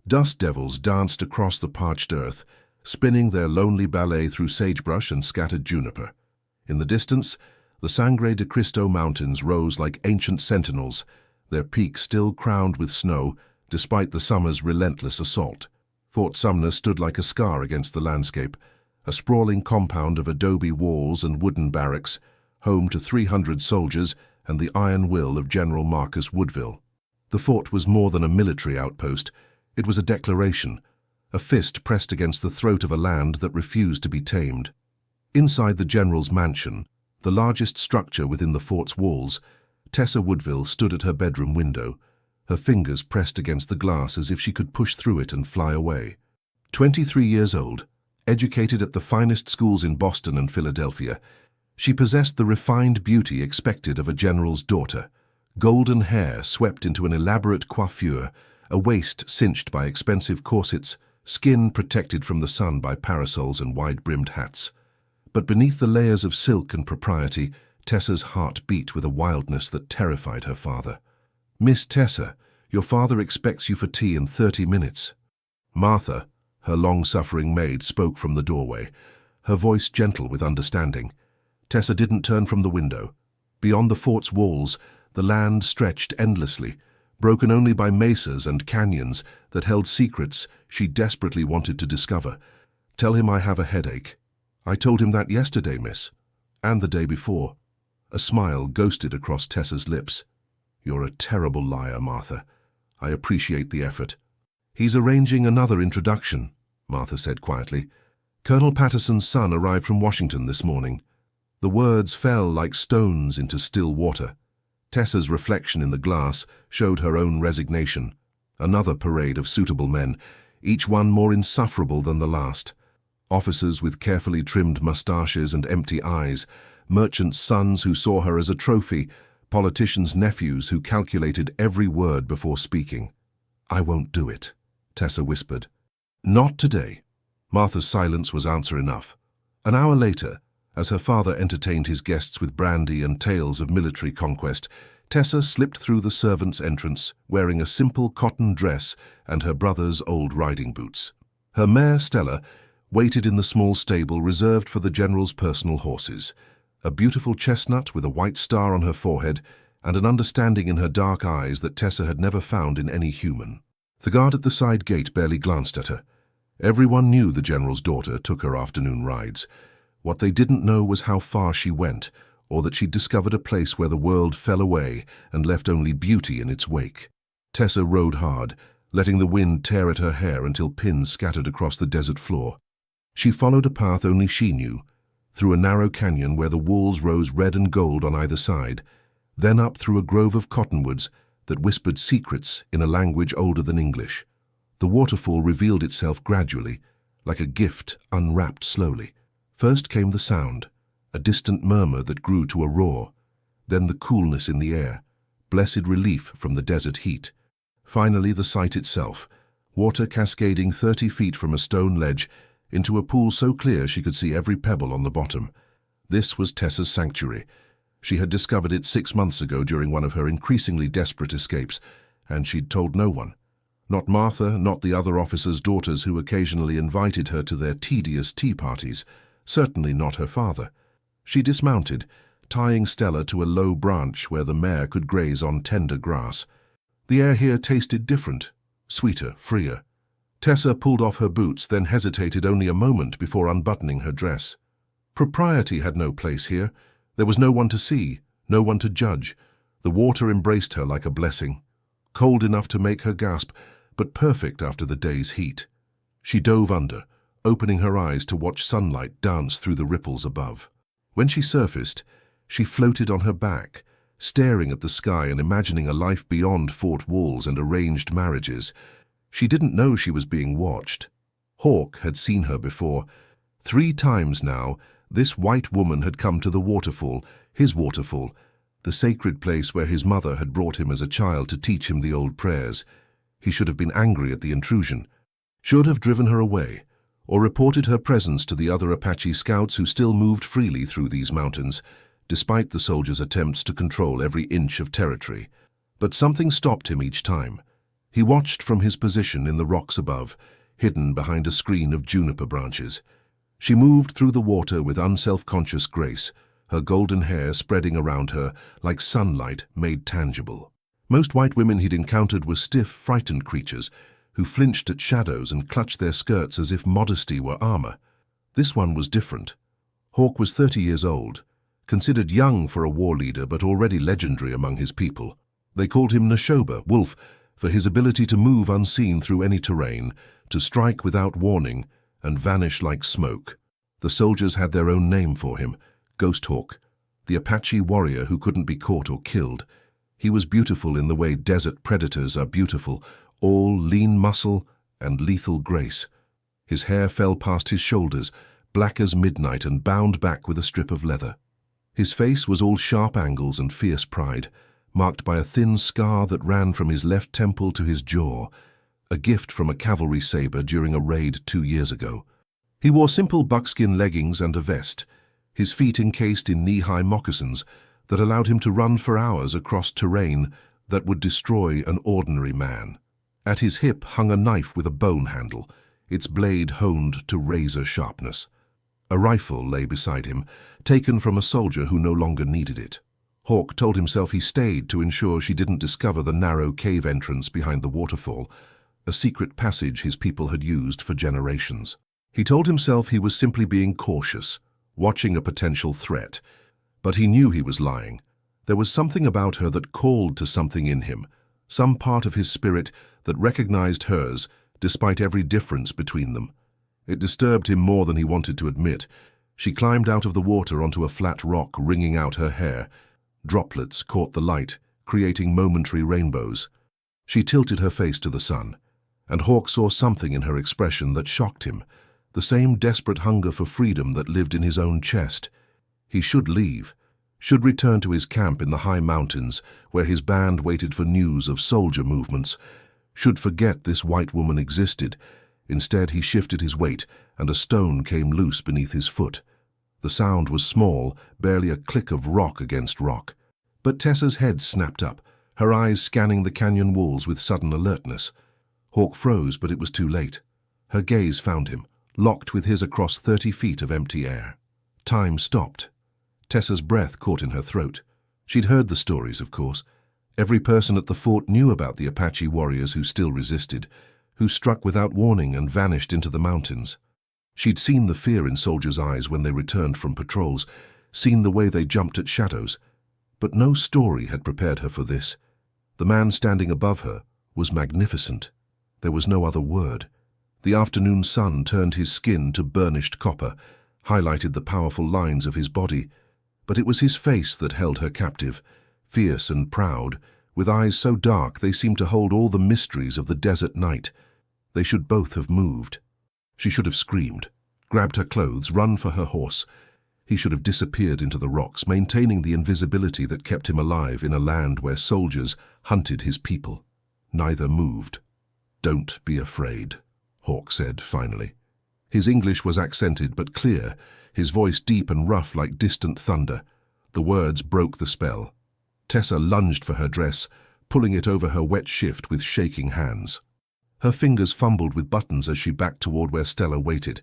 Dust devils danced across the parched earth, spinning their lonely ballet through sagebrush and scattered juniper. In the distance, the Sangre de Cristo Mountains rose like ancient sentinels, their peaks still crowned with snow, despite the summer's relentless assault. Fort Sumner stood like a scar against the landscape, a sprawling compound of adobe walls and wooden barracks, home to 300 soldiers and the iron will of General Marcus Woodville. The fort was more than a military outpost. It was a declaration, a fist pressed against the throat of a land that refused to be tamed. Inside the general's mansion, the largest structure within the fort's walls, Tessa Woodville stood at her bedroom window, her fingers pressed against the glass as if she could push through it and fly away. 23 years old, educated at the finest schools in Boston and Philadelphia, she possessed the refined beauty expected of a general's daughter. Golden hair swept into an elaborate coiffure, a waist cinched by expensive corsets, skin protected from the sun by parasols and wide-brimmed hats. But beneath the layers of silk and propriety, Tessa's heart beat with a wildness that terrified her father. "Miss Tessa, your father expects you for tea in 30 minutes. Martha, her long-suffering maid, spoke from the doorway, her voice gentle with understanding. Tessa didn't turn from the window. Beyond the fort's walls, the land stretched endlessly, broken only by mesas and canyons that held secrets she desperately wanted to discover. "Tell him I have a headache. I told him that yesterday, miss, and the day before." A smile ghosted across Tessa's lips. "You're a terrible liar, Martha. I appreciate the effort." "He's arranging another introduction," Martha said quietly. "Colonel Patterson's son arrived from Washington this morning." The words fell like stones into still water. Tessa's reflection in the glass showed her own resignation. Another parade of suitable men, each one more insufferable than the last. Officers with carefully trimmed mustaches and empty eyes, merchants' sons who saw her as a trophy, politicians' nephews who calculated every word before speaking. "I won't do it," Tessa whispered. "Not today." Martha's silence was answer enough. An hour later, as her father entertained his guests with brandy and tales of military conquest, Tessa slipped through the servants' entrance, wearing a simple cotton dress and her brother's old riding boots. Her mare, Stella, waited in the small stable reserved for the general's personal horses, a beautiful chestnut with a white star on her forehead and an understanding in her dark eyes that Tessa had never found in any human. The guard at the side gate barely glanced at her. Everyone knew the general's daughter took her afternoon rides. What they didn't know was how far she went, or that she'd discovered a place where the world fell away and left only beauty in its wake. Tessa rode hard, letting the wind tear at her hair until pins scattered across the desert floor. She followed a path only she knew, through a narrow canyon where the walls rose red and gold on either side, then up through a grove of cottonwoods that whispered secrets in a language older than English. The waterfall revealed itself gradually, like a gift unwrapped slowly. First came the sound, a distant murmur that grew to a roar, then the coolness in the air, blessed relief from the desert heat. Finally the sight itself, water cascading 30 feet from a stone ledge into a pool so clear she could see every pebble on the bottom. This was Tessa's sanctuary. She had discovered it 6 months ago during one of her increasingly desperate escapes, and she'd told no one. Not Martha, not the other officers' daughters who occasionally invited her to their tedious tea parties, certainly not her father. She dismounted, tying Stella to a low branch where the mare could graze on tender grass. The air here tasted different, sweeter, freer. Tessa pulled off her boots, then hesitated only a moment before unbuttoning her dress. Propriety had no place here. There was no one to see, no one to judge. The water embraced her like a blessing, cold enough to make her gasp, but perfect after the day's heat. She dove under, opening her eyes to watch sunlight dance through the ripples above. When she surfaced, she floated on her back, staring at the sky and imagining a life beyond fort walls and arranged marriages. She didn't know she was being watched. Hawk had seen her before. 3 times now, this white woman had come to the waterfall, his waterfall, the sacred place where his mother had brought him as a child to teach him the old prayers. He should have been angry at the intrusion, should have driven her away, or reported her presence to the other Apache scouts who still moved freely through these mountains, despite the soldiers' attempts to control every inch of territory. But something stopped him each time. He watched from his position in the rocks above, hidden behind a screen of juniper branches. She moved through the water with unself-conscious grace, her golden hair spreading around her like sunlight made tangible. Most white women he'd encountered were stiff, frightened creatures who flinched at shadows and clutched their skirts as if modesty were armor. This one was different. Hawk was 30 years old, considered young for a war leader but already legendary among his people. They called him Nashoba, Wolf, for his ability to move unseen through any terrain, to strike without warning, and vanish like smoke. The soldiers had their own name for him, Ghost Hawk, the Apache warrior who couldn't be caught or killed. He was beautiful in the way desert predators are beautiful, all lean muscle and lethal grace. His hair fell past his shoulders, black as midnight and bound back with a strip of leather. His face was all sharp angles and fierce pride, marked by a thin scar that ran from his left temple to his jaw, a gift from a cavalry saber during a raid 2 years ago. He wore simple buckskin leggings and a vest, his feet encased in knee-high moccasins that allowed him to run for hours across terrain that would destroy an ordinary man. At his hip hung a knife with a bone handle, its blade honed to razor sharpness. A rifle lay beside him, taken from a soldier who no longer needed it. Hawk told himself he stayed to ensure she didn't discover the narrow cave entrance behind the waterfall, a secret passage his people had used for generations. He told himself he was simply being cautious, watching a potential threat, but he knew he was lying. There was something about her that called to something in him, some part of his spirit that recognized hers despite every difference between them. It disturbed him more than he wanted to admit. She climbed out of the water onto a flat rock, wringing out her hair. Droplets caught the light, creating momentary rainbows. She tilted her face to the sun, and Hawk saw something in her expression that shocked him, the same desperate hunger for freedom that lived in his own chest. He should leave, should return to his camp in the high mountains where his band waited for news of soldier movements, should forget this white woman existed. Instead, he shifted his weight, and a stone came loose beneath his foot. The sound was small, barely a click of rock against rock. But Tessa's head snapped up, her eyes scanning the canyon walls with sudden alertness. Hawk froze, but it was too late. Her gaze found him, locked with his across 30 feet of empty air. Time stopped. Tessa's breath caught in her throat. She'd heard the stories, of course. Every person at the fort knew about the Apache warriors who still resisted, who struck without warning and vanished into the mountains. She'd seen the fear in soldiers' eyes when they returned from patrols, seen the way they jumped at shadows. But no story had prepared her for this. The man standing above her was magnificent. There was no other word. The afternoon sun turned his skin to burnished copper, highlighted the powerful lines of his body. But it was his face that held her captive, fierce and proud, with eyes so dark they seemed to hold all the mysteries of the desert night. They should both have moved. She should have screamed, grabbed her clothes, run for her horse. He should have disappeared into the rocks, maintaining the invisibility that kept him alive in a land where soldiers hunted his people. Neither moved. "Don't be afraid," Hawk said finally. His English was accented but clear, his voice deep and rough like distant thunder. The words broke the spell. Tessa lunged for her dress, pulling it over her wet shift with shaking hands. Her fingers fumbled with buttons as she backed toward where Stella waited.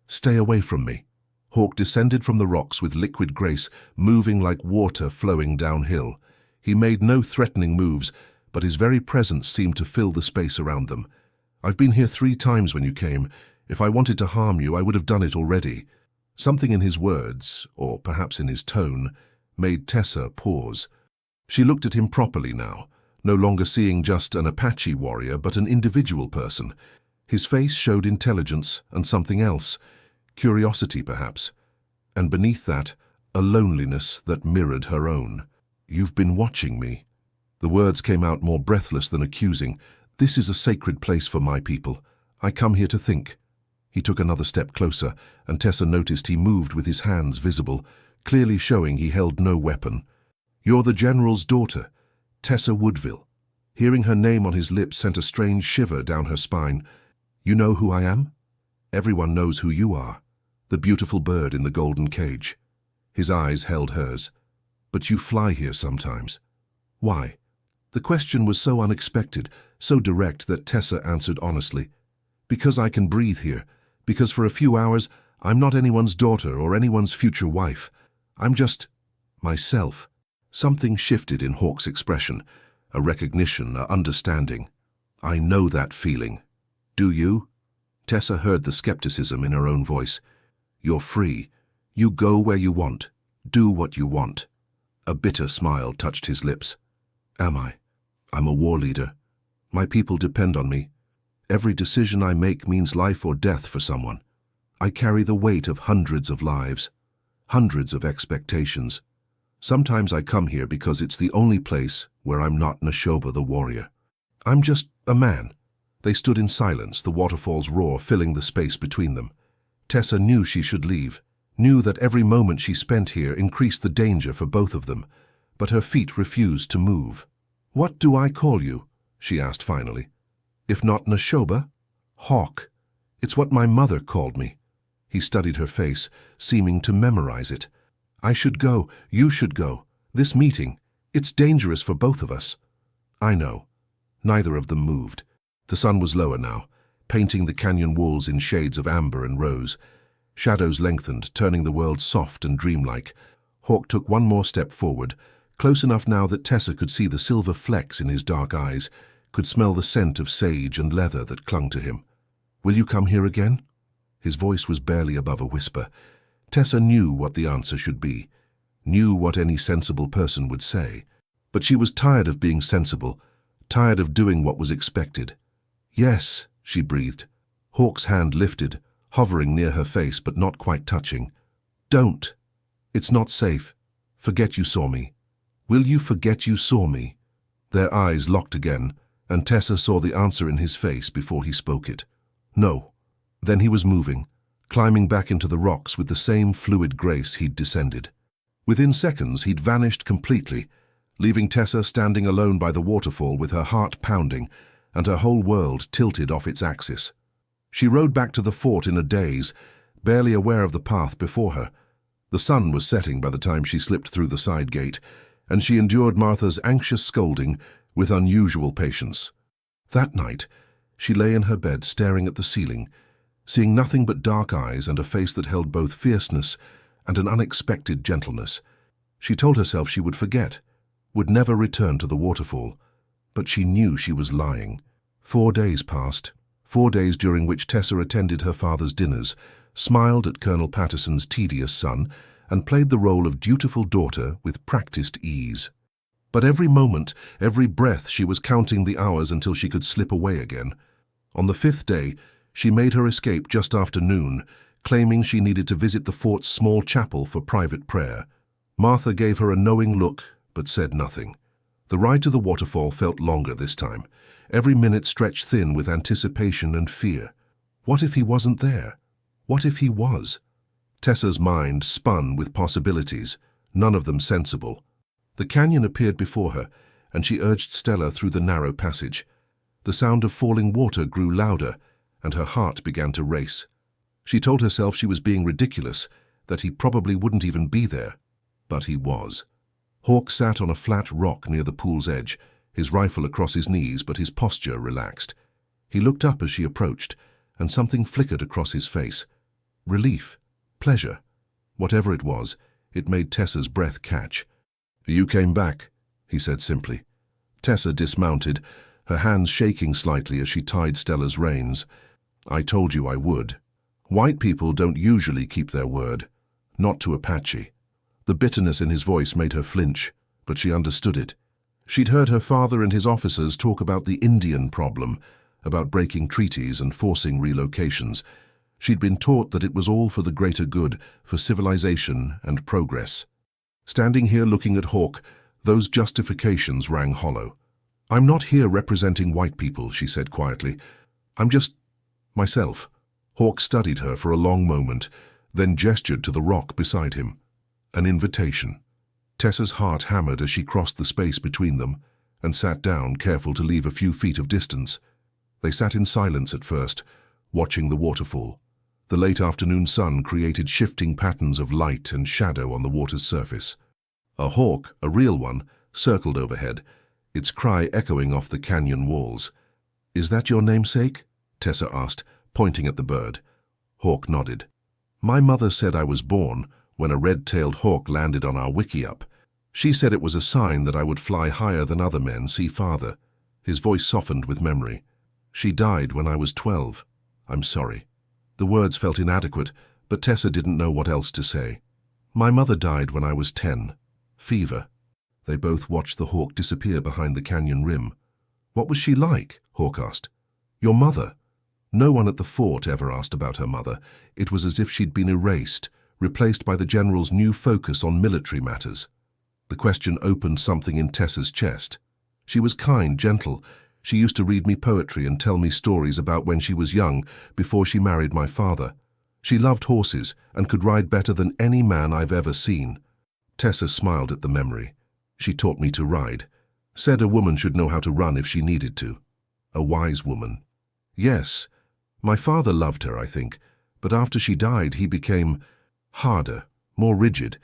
"Stay away from me." Hawk descended from the rocks with liquid grace, moving like water flowing downhill. He made no threatening moves, but his very presence seemed to fill the space around them. "I've been here 3 times when you came. If I wanted to harm you, I would have done it already." Something in his words, or perhaps in his tone, made Tessa pause. She looked at him properly now, no longer seeing just an Apache warrior but an individual person. His face showed intelligence and something else, curiosity perhaps, and beneath that, a loneliness that mirrored her own. "You've been watching me." The words came out more breathless than accusing. "This is a sacred place for my people. I come here to think." He took another step closer, and Tessa noticed he moved with his hands visible, clearly showing he held no weapon. "You're the general's daughter, Tessa Woodville." Hearing her name on his lips sent a strange shiver down her spine. "You know who I am?" "Everyone knows who you are. The beautiful bird in the golden cage." His eyes held hers. "But you fly here sometimes. Why?" The question was so unexpected, so direct that Tessa answered honestly. Because I can breathe here. Because for a few hours, I'm not anyone's daughter or anyone's future wife. I'm just myself. Something shifted in Hawk's expression, a recognition, a understanding. I know that feeling. Do you? Tessa heard the skepticism in her own voice. You're free. You go where you want. Do what you want. A bitter smile touched his lips. Am I? I'm a war leader. My people depend on me. Every decision I make means life or death for someone. I carry the weight of hundreds of lives, hundreds of expectations. Sometimes I come here because it's the only place where I'm not Neshoba the warrior. I'm just a man. They stood in silence, the waterfall's roar filling the space between them. Tessa knew she should leave, knew that every moment she spent here increased the danger for both of them, but her feet refused to move. What do I call you? She asked finally. If not Neshoba? Hawk. It's what my mother called me. He studied her face, seeming to memorize it. I should go, you should go. This meeting, it's dangerous for both of us. I know. Neither of them moved. The sun was lower now, painting the canyon walls in shades of amber and rose. Shadows lengthened, turning the world soft and dreamlike. Hawk took one more step forward, close enough now that Tessa could see the silver flecks in his dark eyes, could smell the scent of sage and leather that clung to him. Will you come here again? His voice was barely above a whisper. Tessa knew what the answer should be, knew what any sensible person would say. But she was tired of being sensible, tired of doing what was expected. Yes, she breathed. Hawk's hand lifted, hovering near her face but not quite touching. Don't. It's not safe. Forget you saw me. Will you forget you saw me? Their eyes locked again, and Tessa saw the answer in his face before he spoke it. No. Then he was moving, climbing back into the rocks with the same fluid grace he'd descended. Within seconds, he'd vanished completely, leaving Tessa standing alone by the waterfall with her heart pounding and her whole world tilted off its axis. She rode back to the fort in a daze, barely aware of the path before her. The sun was setting by the time she slipped through the side gate, and she endured Martha's anxious scolding with unusual patience. That night, she lay in her bed staring at the ceiling, seeing nothing but dark eyes and a face that held both fierceness and an unexpected gentleness. She told herself she would forget, would never return to the waterfall, but she knew she was lying. 4 days passed, 4 days during which Tessa attended her father's dinners, smiled at Colonel Patterson's tedious son, and played the role of dutiful daughter with practiced ease. But every moment, every breath, she was counting the hours until she could slip away again. On the 5th day, she made her escape just after noon, claiming she needed to visit the fort's small chapel for private prayer. Martha gave her a knowing look, but said nothing. The ride to the waterfall felt longer this time. Every minute stretched thin with anticipation and fear. What if he wasn't there? What if he was? Tessa's mind spun with possibilities, none of them sensible. The canyon appeared before her, and she urged Stella through the narrow passage. The sound of falling water grew louder, and her heart began to race. She told herself she was being ridiculous, that he probably wouldn't even be there. But he was. Hawk sat on a flat rock near the pool's edge, his rifle across his knees, but his posture relaxed. He looked up as she approached, and something flickered across his face. Relief, pleasure. Whatever it was, it made Tessa's breath catch. You came back, he said simply. Tessa dismounted, her hands shaking slightly as she tied Stella's reins. I told you I would. White people don't usually keep their word. Not to Apache. The bitterness in his voice made her flinch, but she understood it. She'd heard her father and his officers talk about the Indian problem, about breaking treaties and forcing relocations. She'd been taught that it was all for the greater good, for civilization and progress. Standing here looking at Hawk, those justifications rang hollow. I'm not here representing white people, she said quietly. I'm just myself. Hawk studied her for a long moment, then gestured to the rock beside him. An invitation. Tessa's heart hammered as she crossed the space between them and sat down, careful to leave a few feet of distance. They sat in silence at first, watching the waterfall. The late afternoon sun created shifting patterns of light and shadow on the water's surface. A hawk, a real one, circled overhead, its cry echoing off the canyon walls. "Is that your namesake?" Tessa asked, pointing at the bird. Hawk nodded. "My mother said I was born when a red-tailed hawk landed on our wickiup. She said it was a sign that I would fly higher than other men, see farther." His voice softened with memory. "She died when I was 12. I'm sorry." The words felt inadequate, but Tessa didn't know what else to say. "My mother died when I was 10. Fever." They both watched the hawk disappear behind the canyon rim. "What was she like?" Hawk asked. "Your mother?" No one at the fort ever asked about her mother. It was as if she'd been erased, replaced by the general's new focus on military matters. The question opened something in Tessa's chest. "She was kind, gentle. She used to read me poetry and tell me stories about when she was young, before she married my father. She loved horses and could ride better than any man I've ever seen." Tessa smiled at the memory. "She taught me to ride. Said a woman should know how to run if she needed to. A wise woman." "Yes. My father loved her, I think, but after she died he became harder, more rigid.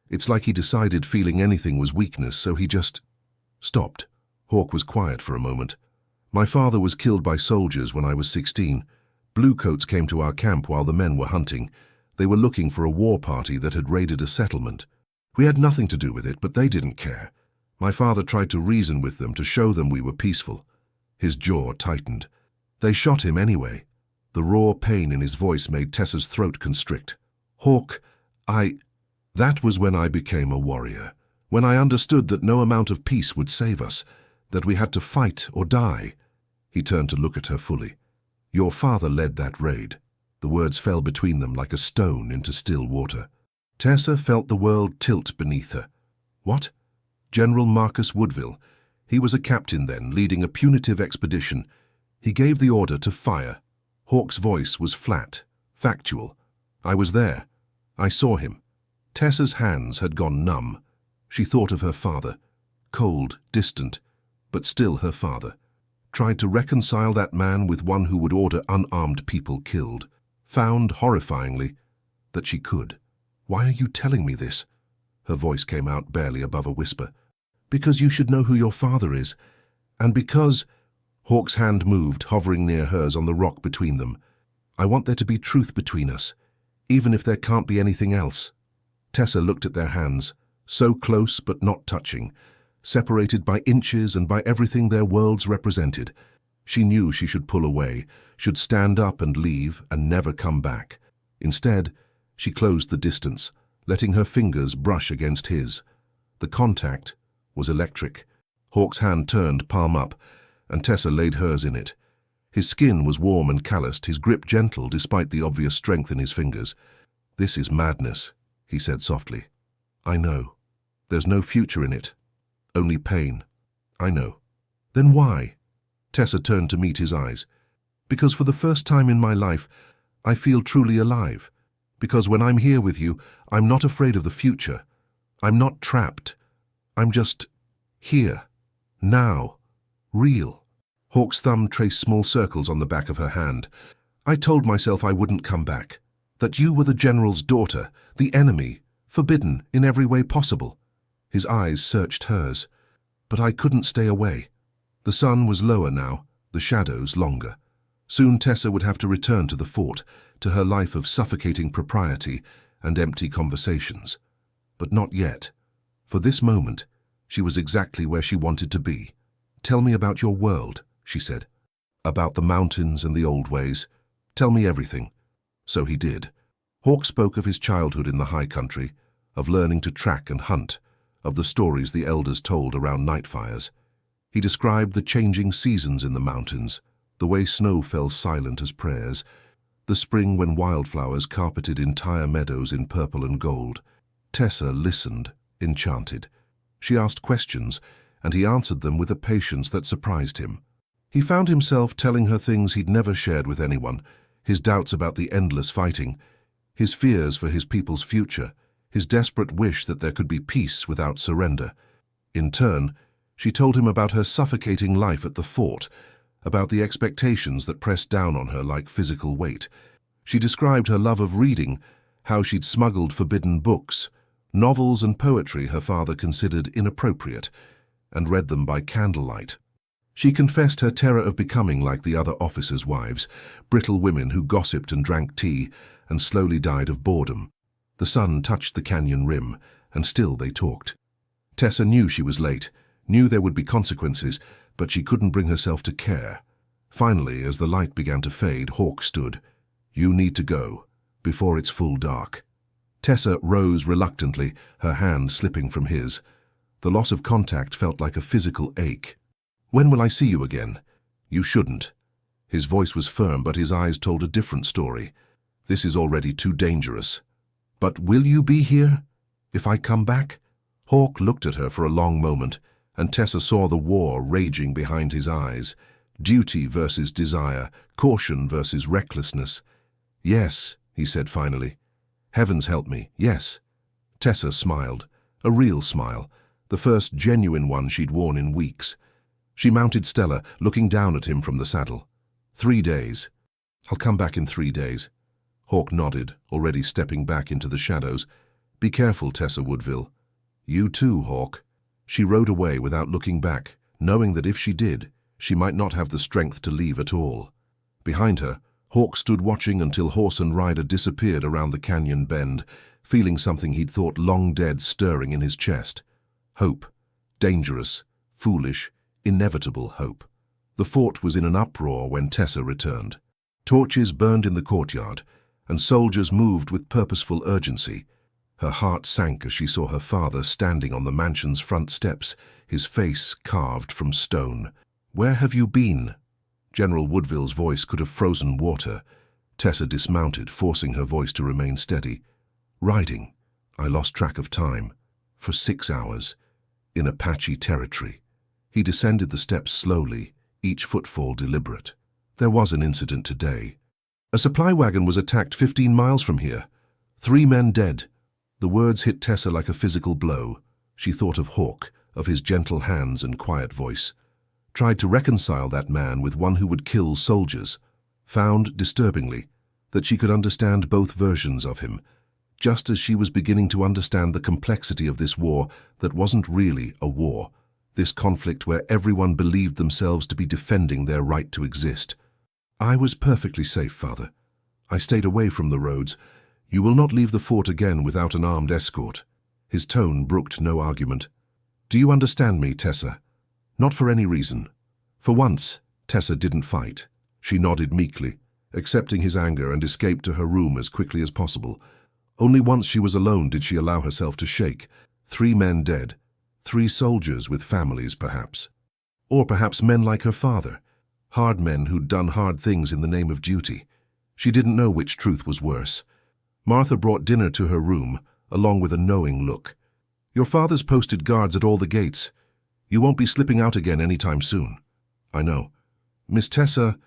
It's like he decided feeling anything was weakness, so he just stopped." Hawk was quiet for a moment. "My father was killed by soldiers when I was 16. Bluecoats came to our camp while the men were hunting. They were looking for a war party that had raided a settlement. We had nothing to do with it, but they didn't care. My father tried to reason with them to show them we were peaceful." His jaw tightened. "They shot him anyway." The raw pain in his voice made Tessa's throat constrict. "Hawk, that was when I became a warrior. When I understood that no amount of peace would save us, that we had to fight or die." He turned to look at her fully. "Your father led that raid." The words fell between them like a stone into still water. Tessa felt the world tilt beneath her. "What?" "General Marcus Woodville. He was a captain then, leading a punitive expedition. He gave the order to fire." Hawk's voice was flat, factual. "I was there. I saw him." Tessa's hands had gone numb. She thought of her father, cold, distant, but still her father. Tried to reconcile that man with one who would order unarmed people killed. Found, horrifyingly, that she could. "Why are you telling me this?" Her voice came out barely above a whisper. "Because you should know who your father is. And because—" Hawk's hand moved, hovering near hers on the rock between them. "I want there to be truth between us, even if there can't be anything else." Tessa looked at their hands, so close but not touching, separated by inches and by everything their worlds represented. She knew she should pull away, should stand up and leave and never come back. Instead, she closed the distance, letting her fingers brush against his. The contact was electric. Hawk's hand turned, palm up, and Tessa laid hers in it. His skin was warm and calloused, his grip gentle despite the obvious strength in his fingers. "This is madness," he said softly. "I know. There's no future in it. Only pain." "I know." "Then why?" Tessa turned to meet his eyes. "Because for the first time in my life, I feel truly alive. Because when I'm here with you, I'm not afraid of the future. I'm not trapped. I'm just here. Now. Real." Hawk's thumb traced small circles on the back of her hand. "I told myself I wouldn't come back. That you were the general's daughter, the enemy, forbidden in every way possible." His eyes searched hers. "But I couldn't stay away." The sun was lower now, the shadows longer. Soon Tessa would have to return to the fort, to her life of suffocating propriety and empty conversations. But not yet. For this moment, she was exactly where she wanted to be. "Tell me about your world," she said. "About the mountains and the old ways. Tell me everything." So he did. Hawk spoke of his childhood in the high country, of learning to track and hunt, of the stories the elders told around night fires. He described the changing seasons in the mountains, the way snow fell silent as prayers, the spring when wildflowers carpeted entire meadows in purple and gold. Tessa listened, enchanted. She asked questions, and he answered them with a patience that surprised him. He found himself telling her things he'd never shared with anyone, his doubts about the endless fighting, his fears for his people's future, his desperate wish that there could be peace without surrender. In turn, she told him about her suffocating life at the fort, about the expectations that pressed down on her like physical weight. She described her love of reading, how she'd smuggled forbidden books, novels and poetry her father considered inappropriate, and read them by candlelight. She confessed her terror of becoming like the other officers' wives, brittle women who gossiped and drank tea and slowly died of boredom. The sun touched the canyon rim, and still they talked. Tessa knew she was late, knew there would be consequences, but she couldn't bring herself to care. Finally, as the light began to fade, Hawk stood. "You need to go, before it's full dark." Tessa rose reluctantly, her hand slipping from his. The loss of contact felt like a physical ache. "When will I see you again?" "You shouldn't." His voice was firm, but his eyes told a different story. "This is already too dangerous." "But will you be here? If I come back?" Hawk looked at her for a long moment, and Tessa saw the war raging behind his eyes. Duty versus desire, caution versus recklessness. "Yes," he said finally. "Heavens help me, yes." Tessa smiled, a real smile, the first genuine one she'd worn in weeks. She mounted Stella, looking down at him from the saddle. 3 days. "I'll come back in 3 days." Hawk nodded, already stepping back into the shadows. "Be careful, Tessa Woodville." "You too, Hawk." She rode away without looking back, knowing that if she did, she might not have the strength to leave at all. Behind her, Hawk stood watching until horse and rider disappeared around the canyon bend, feeling something he'd thought long dead stirring in his chest. Hope. Dangerous, foolish, inevitable hope. The fort was in an uproar when Tessa returned. Torches burned in the courtyard, and soldiers moved with purposeful urgency. Her heart sank as she saw her father standing on the mansion's front steps, his face carved from stone. "Where have you been?" General Woodville's voice could have frozen water. Tessa dismounted, forcing her voice to remain steady. "Riding. I lost track of time. For 6 hours. In Apache territory." He descended the steps slowly, each footfall deliberate. "There was an incident today. A supply wagon was attacked 15 miles from here. 3 men dead." The words hit Tessa like a physical blow. She thought of Hawk, of his gentle hands and quiet voice. Tried to reconcile that man with one who would kill soldiers. Found, disturbingly, that she could understand both versions of him, just as she was beginning to understand the complexity of this war that wasn't really a war. This conflict where everyone believed themselves to be defending their right to exist. "I was perfectly safe, Father. I stayed away from the roads. You will not leave the fort again without an armed escort." His tone brooked no argument. "Do you understand me, Tessa?" "Not for any reason." For once, Tessa didn't fight. She nodded meekly, accepting his anger, and escaped to her room as quickly as possible. Only once she was alone did she allow herself to shake. 3 men dead. 3 soldiers with families, perhaps. Or perhaps men like her father. Hard men who'd done hard things in the name of duty. She didn't know which truth was worse. Martha brought dinner to her room, along with a knowing look. "Your father's posted guards at all the gates. You won't be slipping out again any time soon." "I know." "Miss Tessa—"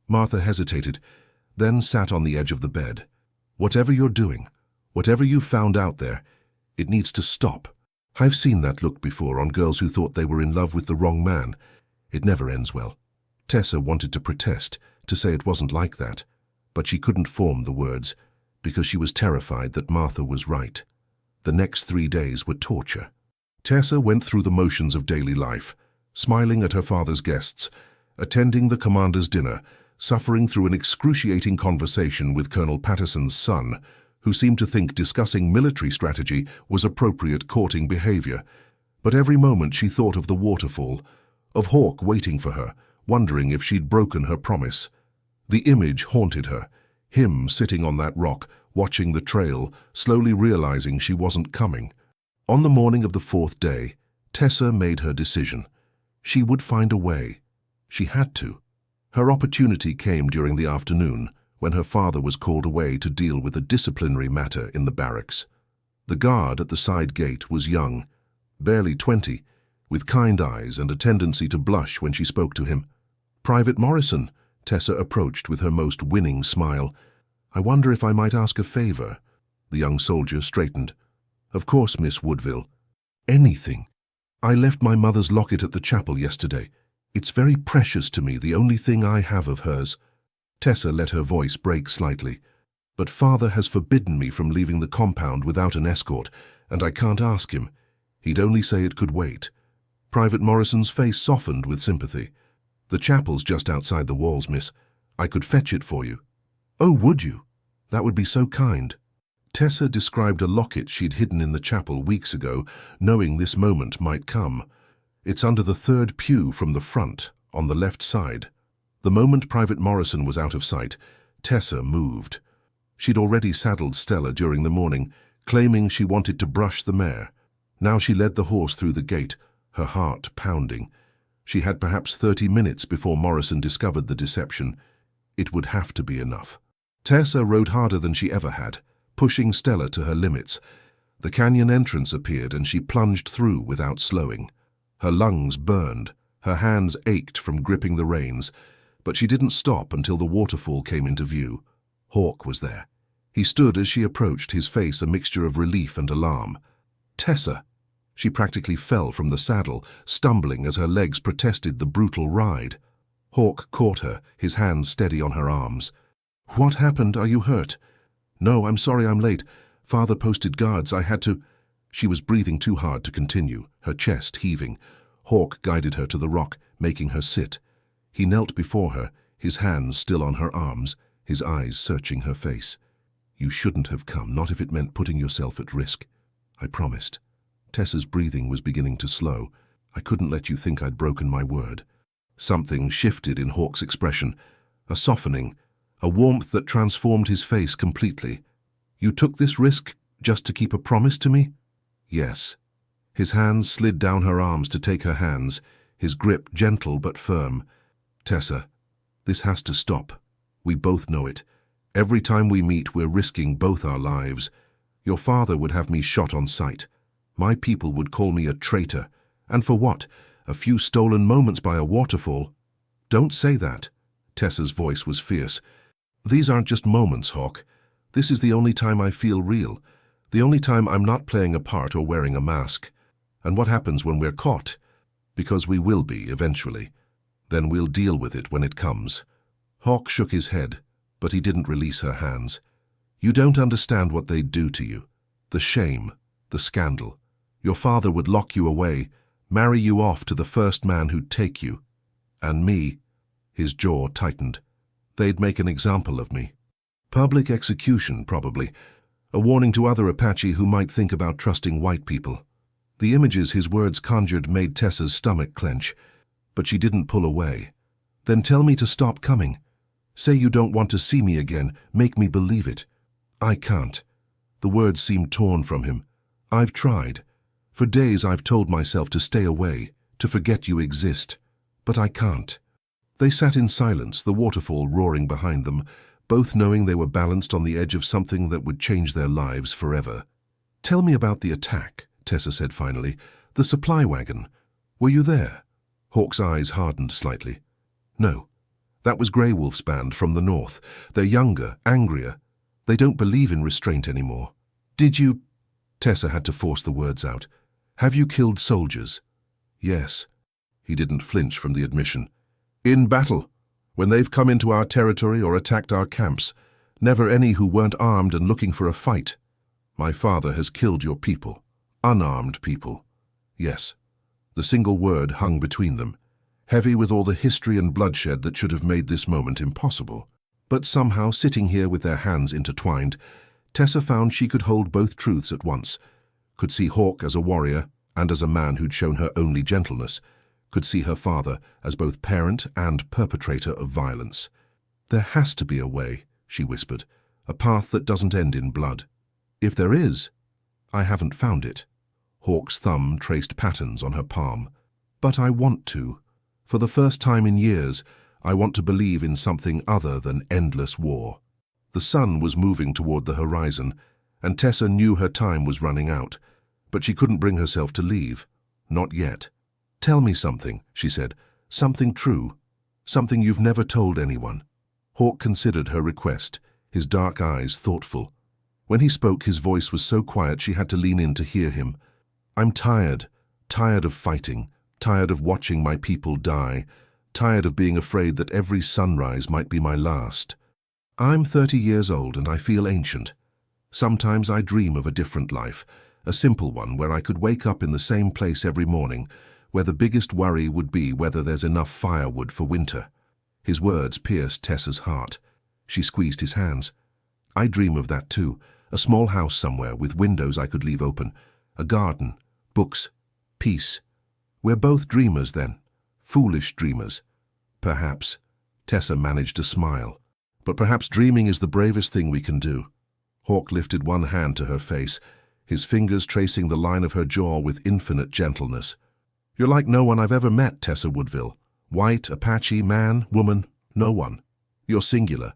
Martha hesitated, then sat on the edge of the bed. "Whatever you're doing, whatever you've found out there, it needs to stop. I've seen that look before on girls who thought they were in love with the wrong man. It never ends well." Tessa wanted to protest, to say it wasn't like that, but she couldn't form the words, because she was terrified that Martha was right. The next 3 days were torture. Tessa went through the motions of daily life, smiling at her father's guests, attending the commander's dinner, suffering through an excruciating conversation with Colonel Patterson's son, who seemed to think discussing military strategy was appropriate courting behavior. But every moment she thought of the waterfall, of Hawk waiting for her, wondering if she'd broken her promise. The image haunted her, him sitting on that rock, watching the trail, slowly realizing she wasn't coming. On the morning of the 4th day, Tessa made her decision. She would find a way. She had to. Her opportunity came during the afternoon, when her father was called away to deal with a disciplinary matter in the barracks. The guard at the side gate was young, barely 20, with kind eyes and a tendency to blush when she spoke to him. "Private Morrison," Tessa approached with her most winning smile. "I wonder if I might ask a favor." The young soldier straightened. "Of course, Miss Woodville. Anything. I left my mother's locket at the chapel yesterday. It's very precious to me, the only thing I have of hers." Tessa let her voice break slightly. "But Father has forbidden me from leaving the compound without an escort, and I can't ask him. He'd only say it could wait." Private Morrison's face softened with sympathy. "The chapel's just outside the walls, miss. I could fetch it for you." "Oh, would you? That would be so kind." Tessa described a locket she'd hidden in the chapel weeks ago, knowing this moment might come. "It's under the third pew from the front, on the left side." The moment Private Morrison was out of sight, Tessa moved. She'd already saddled Stella during the morning, claiming she wanted to brush the mare. Now she led the horse through the gate, her heart pounding. She had perhaps 30 minutes before Morrison discovered the deception. It would have to be enough. Tessa rode harder than she ever had, pushing Stella to her limits. The canyon entrance appeared and she plunged through without slowing. Her lungs burned, her hands ached from gripping the reins, but she didn't stop until the waterfall came into view. Hawk was there. He stood as she approached, his face a mixture of relief and alarm. "Tessa!" She practically fell from the saddle, stumbling as her legs protested the brutal ride. Hawk caught her, his hands steady on her arms. "What happened? Are you hurt?" "No, I'm sorry I'm late. Father posted guards. I had to—" She was breathing too hard to continue, her chest heaving. Hawk guided her to the rock, making her sit. He knelt before her, his hands still on her arms, his eyes searching her face. "You shouldn't have come, not if it meant putting yourself at risk. I promised." Tessa's breathing was beginning to slow. "I couldn't let you think I'd broken my word." Something shifted in Hawk's expression, a softening, a warmth that transformed his face completely. "You took this risk just to keep a promise to me?" "Yes." His hands slid down her arms to take her hands, his grip gentle but firm. "Tessa, this has to stop. We both know it. Every time we meet, we're risking both our lives. Your father would have me shot on sight. My people would call me a traitor. And for what? A few stolen moments by a waterfall?" "Don't say that." Tessa's voice was fierce. "These aren't just moments, Hawk. This is the only time I feel real. The only time I'm not playing a part or wearing a mask. And what happens when we're caught? Because we will be, eventually. Then we'll deal with it when it comes." Hawk shook his head, but he didn't release her hands. "You don't understand what they'd do to you. The shame, the scandal. Your father would lock you away, marry you off to the first man who'd take you. And me," his jaw tightened, "they'd make an example of me. Public execution, probably. A warning to other Apache who might think about trusting white people." The images his words conjured made Tessa's stomach clench, but she didn't pull away. "Then tell me to stop coming. Say you don't want to see me again. Make me believe it." "I can't." The words seemed torn from him. "I've tried. For days I've told myself to stay away, to forget you exist. But I can't." They sat in silence, the waterfall roaring behind them, both knowing they were balanced on the edge of something that would change their lives forever. "Tell me about the attack," Tessa said finally. "The supply wagon. Were you there?" Hawk's eyes hardened slightly. "No. That was Grey Wolf's band from the north. They're younger, angrier. They don't believe in restraint anymore." "Did you—" Tessa had to force the words out. "Have you killed soldiers?" "Yes." He didn't flinch from the admission. "In battle, when they've come into our territory or attacked our camps. Never any who weren't armed and looking for a fight. My father has killed your people. Unarmed people." "Yes." The single word hung between them, heavy with all the history and bloodshed that should have made this moment impossible. But somehow, sitting here with their hands intertwined, Tessa found she could hold both truths at once. Could see Hawk as a warrior and as a man who'd shown her only gentleness. Could see her father as both parent and perpetrator of violence. "There has to be a way," she whispered, "a path that doesn't end in blood. If there is, I haven't found it." Hawk's thumb traced patterns on her palm. "But I want to. For the first time in years, I want to believe in something other than endless war." The sun was moving toward the horizon, and Tessa knew her time was running out, but she couldn't bring herself to leave. Not yet. "Tell me something," she said. "Something true. Something you've never told anyone." Hawk considered her request, his dark eyes thoughtful. When he spoke, his voice was so quiet she had to lean in to hear him. "I'm tired of fighting, tired of watching my people die, tired of being afraid that every sunrise might be my last. I'm 30 years old and I feel ancient. Sometimes I dream of a different life, a simple one where I could wake up in the same place every morning, where the biggest worry would be whether there's enough firewood for winter. His words pierced Tessa's heart. She squeezed his hands. I dream of that too, a small house somewhere with windows I could leave open, a garden, books, peace. We're both dreamers then, foolish dreamers. Perhaps. Tessa managed to smile. But perhaps dreaming is the bravest thing we can do. Hawk lifted one hand to her face, his fingers tracing the line of her jaw with infinite gentleness. You're like no one I've ever met, Tessa Woodville. White, Apache, man, woman, no one. You're singular.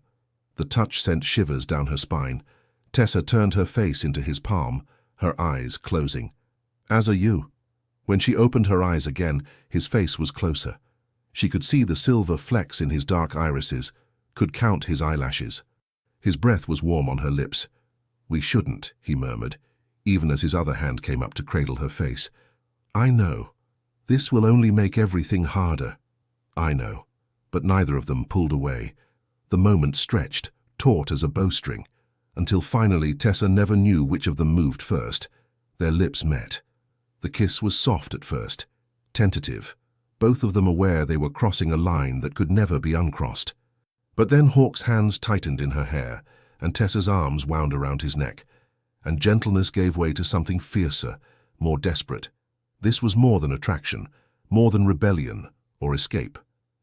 The touch sent shivers down her spine. Tessa turned her face into his palm, her eyes closing. As are you. When she opened her eyes again, his face was closer. She could see the silver flecks in his dark irises, could count his eyelashes. His breath was warm on her lips. We shouldn't, he murmured, even as his other hand came up to cradle her face. I know. This will only make everything harder. I know. But neither of them pulled away. The moment stretched, taut as a bowstring, until finally Tessa never knew which of them moved first. Their lips met. The kiss was soft at first, tentative, both of them aware they were crossing a line that could never be uncrossed. But then Hawk's hands tightened in her hair, and Tessa's arms wound around his neck, and gentleness gave way to something fiercer, more desperate. This was more than attraction, more than rebellion or escape.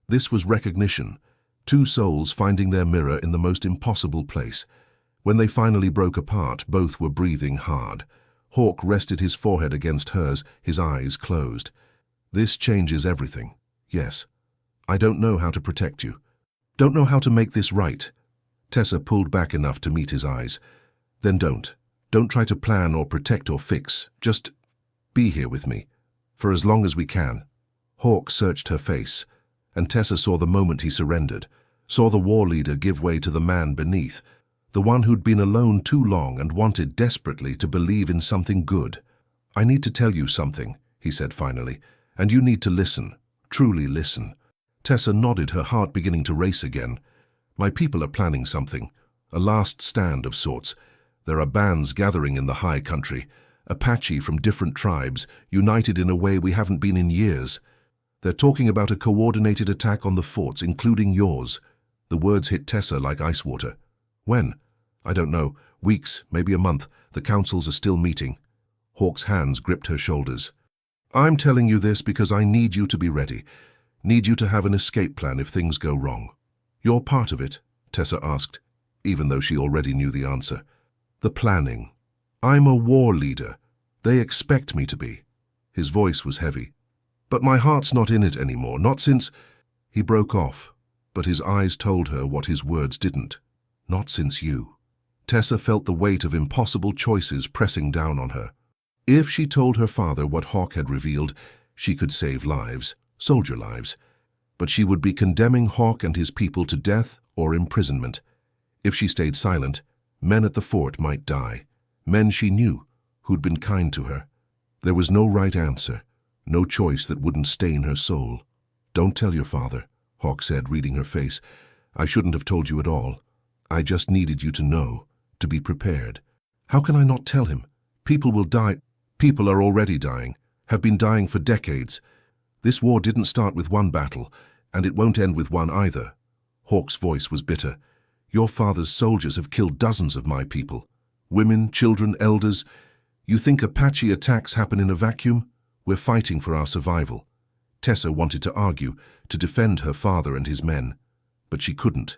This was recognition, two souls finding their mirror in the most impossible place. When they finally broke apart, both were breathing hard. Hawk rested his forehead against hers, his eyes closed. This changes everything. Yes. I don't know how to protect you. Don't know how to make this right. Tessa pulled back enough to meet his eyes. Then don't. Don't try to plan or protect or fix. Just be here with me, for as long as we can. Hawk searched her face, and Tessa saw the moment he surrendered, saw the war leader give way to the man beneath, the one who'd been alone too long and wanted desperately to believe in something good. I need to tell you something, he said finally, and you need to listen, truly listen. Tessa nodded, her heart beginning to race again. My people are planning something, a last stand of sorts. There are bands gathering in the high country, Apache from different tribes, united in a way we haven't been in years. They're talking about a coordinated attack on the forts, including yours. The words hit Tessa like ice water. When? I don't know. Weeks, maybe a month. The councils are still meeting. Hawk's hands gripped her shoulders. I'm telling you this because I need you to be ready. Need you to have an escape plan if things go wrong. You're part of it, Tessa asked, even though she already knew the answer. The planning. I'm a war leader. They expect me to be. His voice was heavy. But my heart's not in it anymore, not since... He broke off, but his eyes told her what his words didn't. Not since you. Tessa felt the weight of impossible choices pressing down on her. If she told her father what Hawk had revealed, she could save lives, soldier lives. But she would be condemning Hawk and his people to death or imprisonment. If she stayed silent, men at the fort might die. Men she knew, who'd been kind to her. There was no right answer, no choice that wouldn't stain her soul. Don't tell your father, Hawk said, reading her face. I shouldn't have told you at all. I just needed you to know, to be prepared. How can I not tell him? People will die. People are already dying, have been dying for decades. This war didn't start with one battle, and it won't end with one either. Hawk's voice was bitter. Your father's soldiers have killed dozens of my people. Women, children, elders. You think Apache attacks happen in a vacuum? We're fighting for our survival. Tessa wanted to argue, to defend her father and his men. But she couldn't.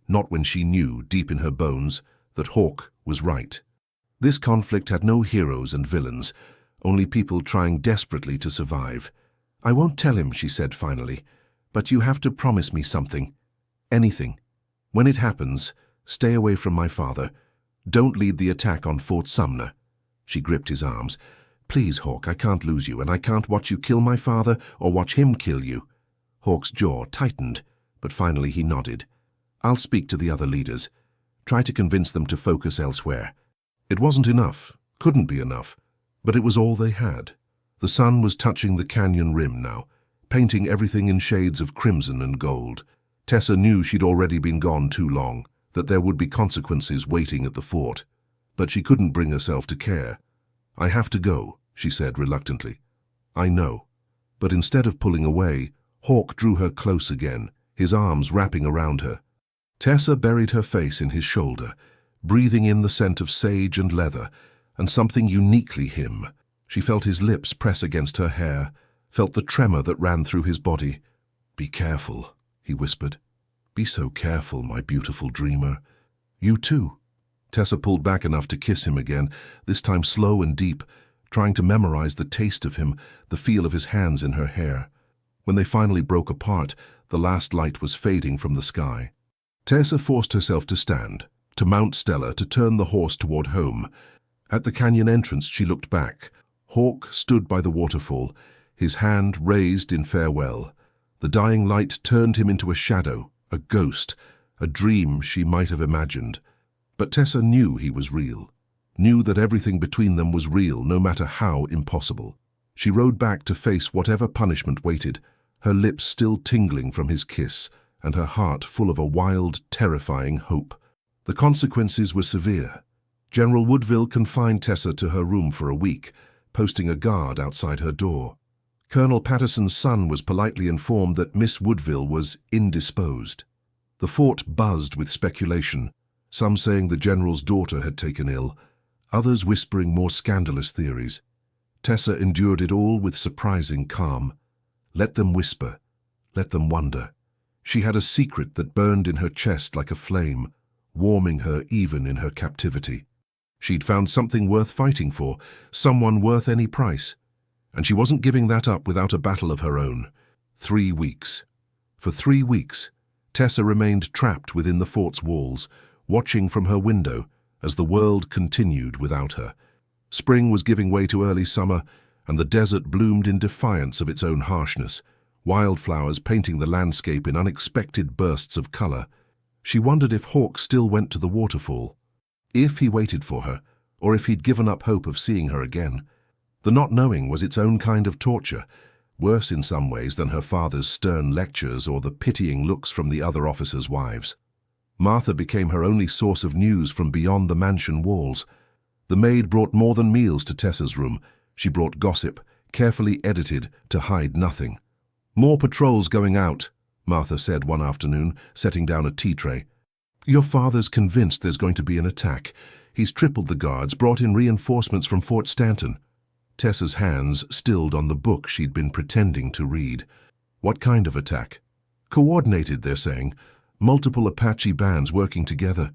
Not when she knew, deep in her bones, that Hawk was right. This conflict had no heroes and villains, only people trying desperately to survive. I won't tell him, she said finally, but you have to promise me something. Anything. When it happens, stay away from my father. Don't lead the attack on Fort Sumner. She gripped his arms. Please, Hawk, I can't lose you, and I can't watch you kill my father or watch him kill you. Hawk's jaw tightened, but finally he nodded. I'll speak to the other leaders. Try to convince them to focus elsewhere. It wasn't enough, couldn't be enough, but it was all they had. The sun was touching the canyon rim now, painting everything in shades of crimson and gold. Tessa knew she'd already been gone too long, that there would be consequences waiting at the fort. But she couldn't bring herself to care. I have to go, she said reluctantly. I know. But instead of pulling away, Hawk drew her close again, his arms wrapping around her. Tessa buried her face in his shoulder, breathing in the scent of sage and leather, and something uniquely him. She felt his lips press against her hair, felt the tremor that ran through his body. "Be careful," he whispered. "Be so careful, my beautiful dreamer. You too." Tessa pulled back enough to kiss him again, this time slow and deep, trying to memorize the taste of him, the feel of his hands in her hair. When they finally broke apart, the last light was fading from the sky. Tessa forced herself to stand, to mount Stella, to turn the horse toward home. At the canyon entrance, she looked back. Hawk stood by the waterfall, his hand raised in farewell. The dying light turned him into a shadow, a ghost, a dream she might have imagined. But Tessa knew he was real, knew that everything between them was real, no matter how impossible. She rode back to face whatever punishment waited, her lips still tingling from his kiss, and her heart full of a wild, terrifying hope. The consequences were severe. General Woodville confined Tessa to her room for a week, posting a guard outside her door. Colonel Patterson's son was politely informed that Miss Woodville was indisposed. The fort buzzed with speculation, some saying the general's daughter had taken ill, others whispering more scandalous theories. Tessa endured it all with surprising calm. Let them whisper, let them wonder. She had a secret that burned in her chest like a flame, warming her even in her captivity. She'd found something worth fighting for, someone worth any price. And she wasn't giving that up without a battle of her own. 3 weeks. For 3 weeks, Tessa remained trapped within the fort's walls, watching from her window as the world continued without her. Spring was giving way to early summer, and the desert bloomed in defiance of its own harshness, wildflowers painting the landscape in unexpected bursts of color. She wondered if Hawk still went to the waterfall, if he waited for her, or if he'd given up hope of seeing her again. The not knowing was its own kind of torture, worse in some ways than her father's stern lectures or the pitying looks from the other officers' wives. Martha became her only source of news from beyond the mansion walls. The maid brought more than meals to Tessa's room. She brought gossip, carefully edited to hide nothing. "More patrols going out," Martha said one afternoon, setting down a tea tray. "Your father's convinced there's going to be an attack. He's tripled the guards, brought in reinforcements from Fort Stanton." Tessa's hands stilled on the book she'd been pretending to read. "What kind of attack?" "Coordinated, they're saying. Multiple Apache bands working together."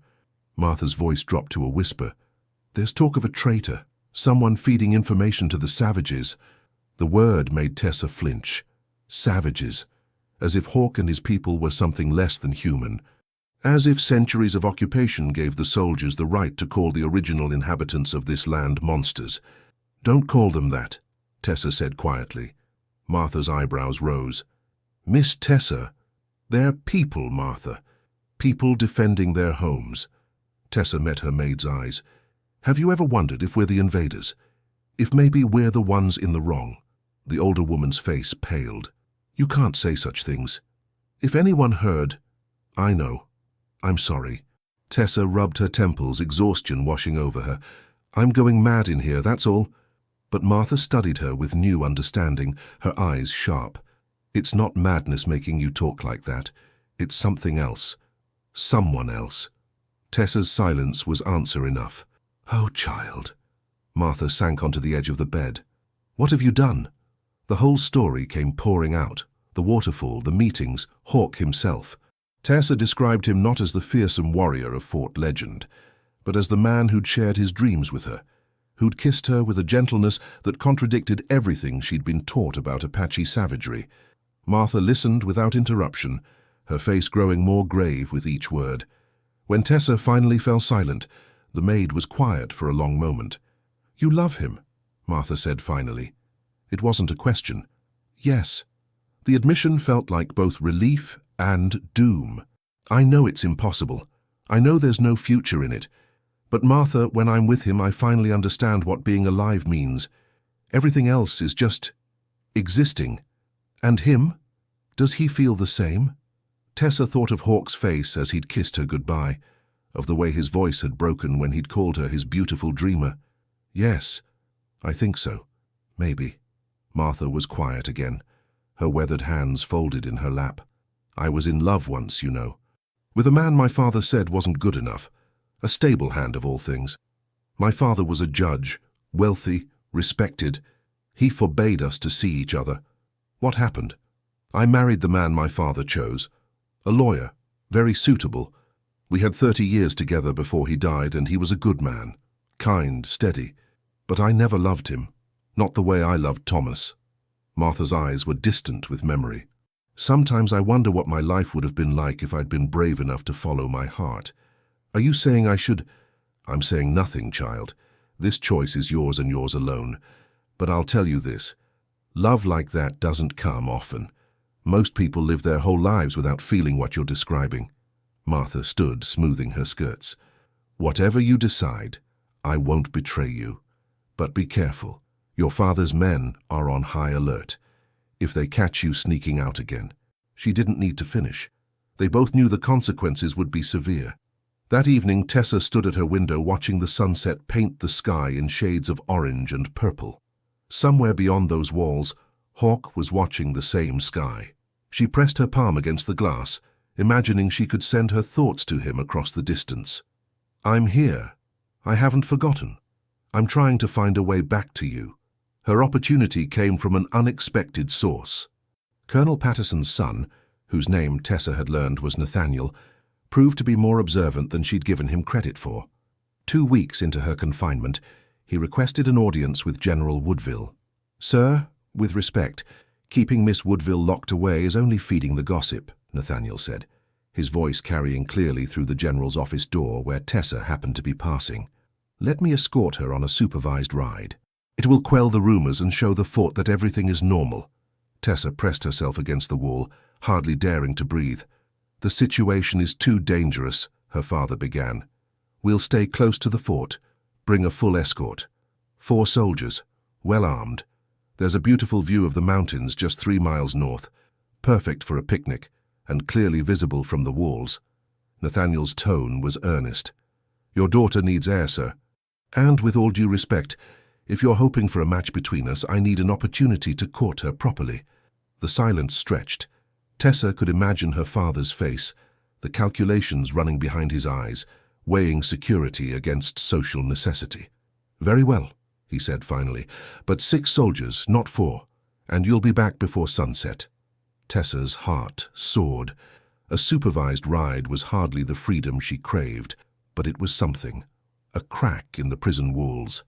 Martha's voice dropped to a whisper. "There's talk of a traitor, someone feeding information to the savages." The word made Tessa flinch. Savages. As if Hawk and his people were something less than human. As if centuries of occupation gave the soldiers the right to call the original inhabitants of this land monsters. "Don't call them that," Tessa said quietly. Martha's eyebrows rose. "Miss Tessa, they're people, Martha. People defending their homes." Tessa met her maid's eyes. "Have you ever wondered if we're the invaders? If maybe we're the ones in the wrong?" The older woman's face paled. "You can't say such things. If anyone heard—" "I know. I'm sorry." Tessa rubbed her temples, exhaustion washing over her. "I'm going mad in here, that's all." But Martha studied her with new understanding, her eyes sharp. "It's not madness making you talk like that. It's something else. Someone else." Tessa's silence was answer enough. "Oh, child." Martha sank onto the edge of the bed. "What have you done?" The whole story came pouring out. The waterfall, the meetings, Hawk himself. Tessa described him not as the fearsome warrior of Fort legend, but as the man who'd shared his dreams with her, who'd kissed her with a gentleness that contradicted everything she'd been taught about Apache savagery. Martha listened without interruption, her face growing more grave with each word. When Tessa finally fell silent, the maid was quiet for a long moment. "You love him," Martha said finally. It wasn't a question. "Yes." The admission felt like both relief and doom. "I know it's impossible. I know there's no future in it. But Martha, when I'm with him, I finally understand what being alive means. Everything else is just existing. And him? Does he feel the same?" Tessa thought of Hawk's face as he'd kissed her goodbye, of the way his voice had broken when he'd called her his beautiful dreamer. "Yes, I think so. Maybe." Martha was quiet again. her weathered hands folded in her lap. "I was in love once, you know. With a man my father said wasn't good enough. A stable hand of all things. My father was a judge, wealthy, respected. He forbade us to see each other. What happened? I married the man my father chose. A lawyer, very suitable. We had 30 years together before he died, and he was a good man. Kind, steady. But I never loved him. Not the way I loved Thomas." Martha's eyes were distant with memory. "Sometimes I wonder what my life would have been like if I'd been brave enough to follow my heart. Are you saying I should—" "I'm saying nothing, child. This choice is yours and yours alone. But I'll tell you this. Love like that doesn't come often. Most people live their whole lives without feeling what you're describing." Martha stood, smoothing her skirts. "Whatever you decide, I won't betray you. But be careful. Your father's men are on high alert. If they catch you sneaking out again." She didn't need to finish. They both knew the consequences would be severe. That evening, Tessa stood at her window watching the sunset paint the sky in shades of orange and purple. Somewhere beyond those walls, Hawk was watching the same sky. She pressed her palm against the glass, imagining she could send her thoughts to him across the distance. "I'm here. I haven't forgotten. I'm trying to find a way back to you." Her opportunity came from an unexpected source. Colonel Patterson's son, whose name Tessa had learned was Nathaniel, proved to be more observant than she'd given him credit for. 2 weeks into her confinement, he requested an audience with General Woodville. "Sir, with respect, keeping Miss Woodville locked away is only feeding the gossip," Nathaniel said, his voice carrying clearly through the General's office door where Tessa happened to be passing. "Let me escort her on a supervised ride. It will quell the rumors and show the fort that everything is normal." Tessa pressed herself against the wall, hardly daring to breathe. "The situation is too dangerous," her father began. "We'll stay close to the fort. Bring a full escort. 4 soldiers, well armed. There's a beautiful view of the mountains just 3 miles north, perfect for a picnic, and clearly visible from the walls." Nathaniel's tone was earnest. "Your daughter needs air, sir. And with all due respect, if you're hoping for a match between us, I need an opportunity to court her properly." The silence stretched. Tessa could imagine her father's face, the calculations running behind his eyes, weighing security against social necessity. "Very well," he said finally, "but 6 soldiers, not 4, and you'll be back before sunset." Tessa's heart soared. A supervised ride was hardly the freedom she craved, but it was something. A crack in the prison walls.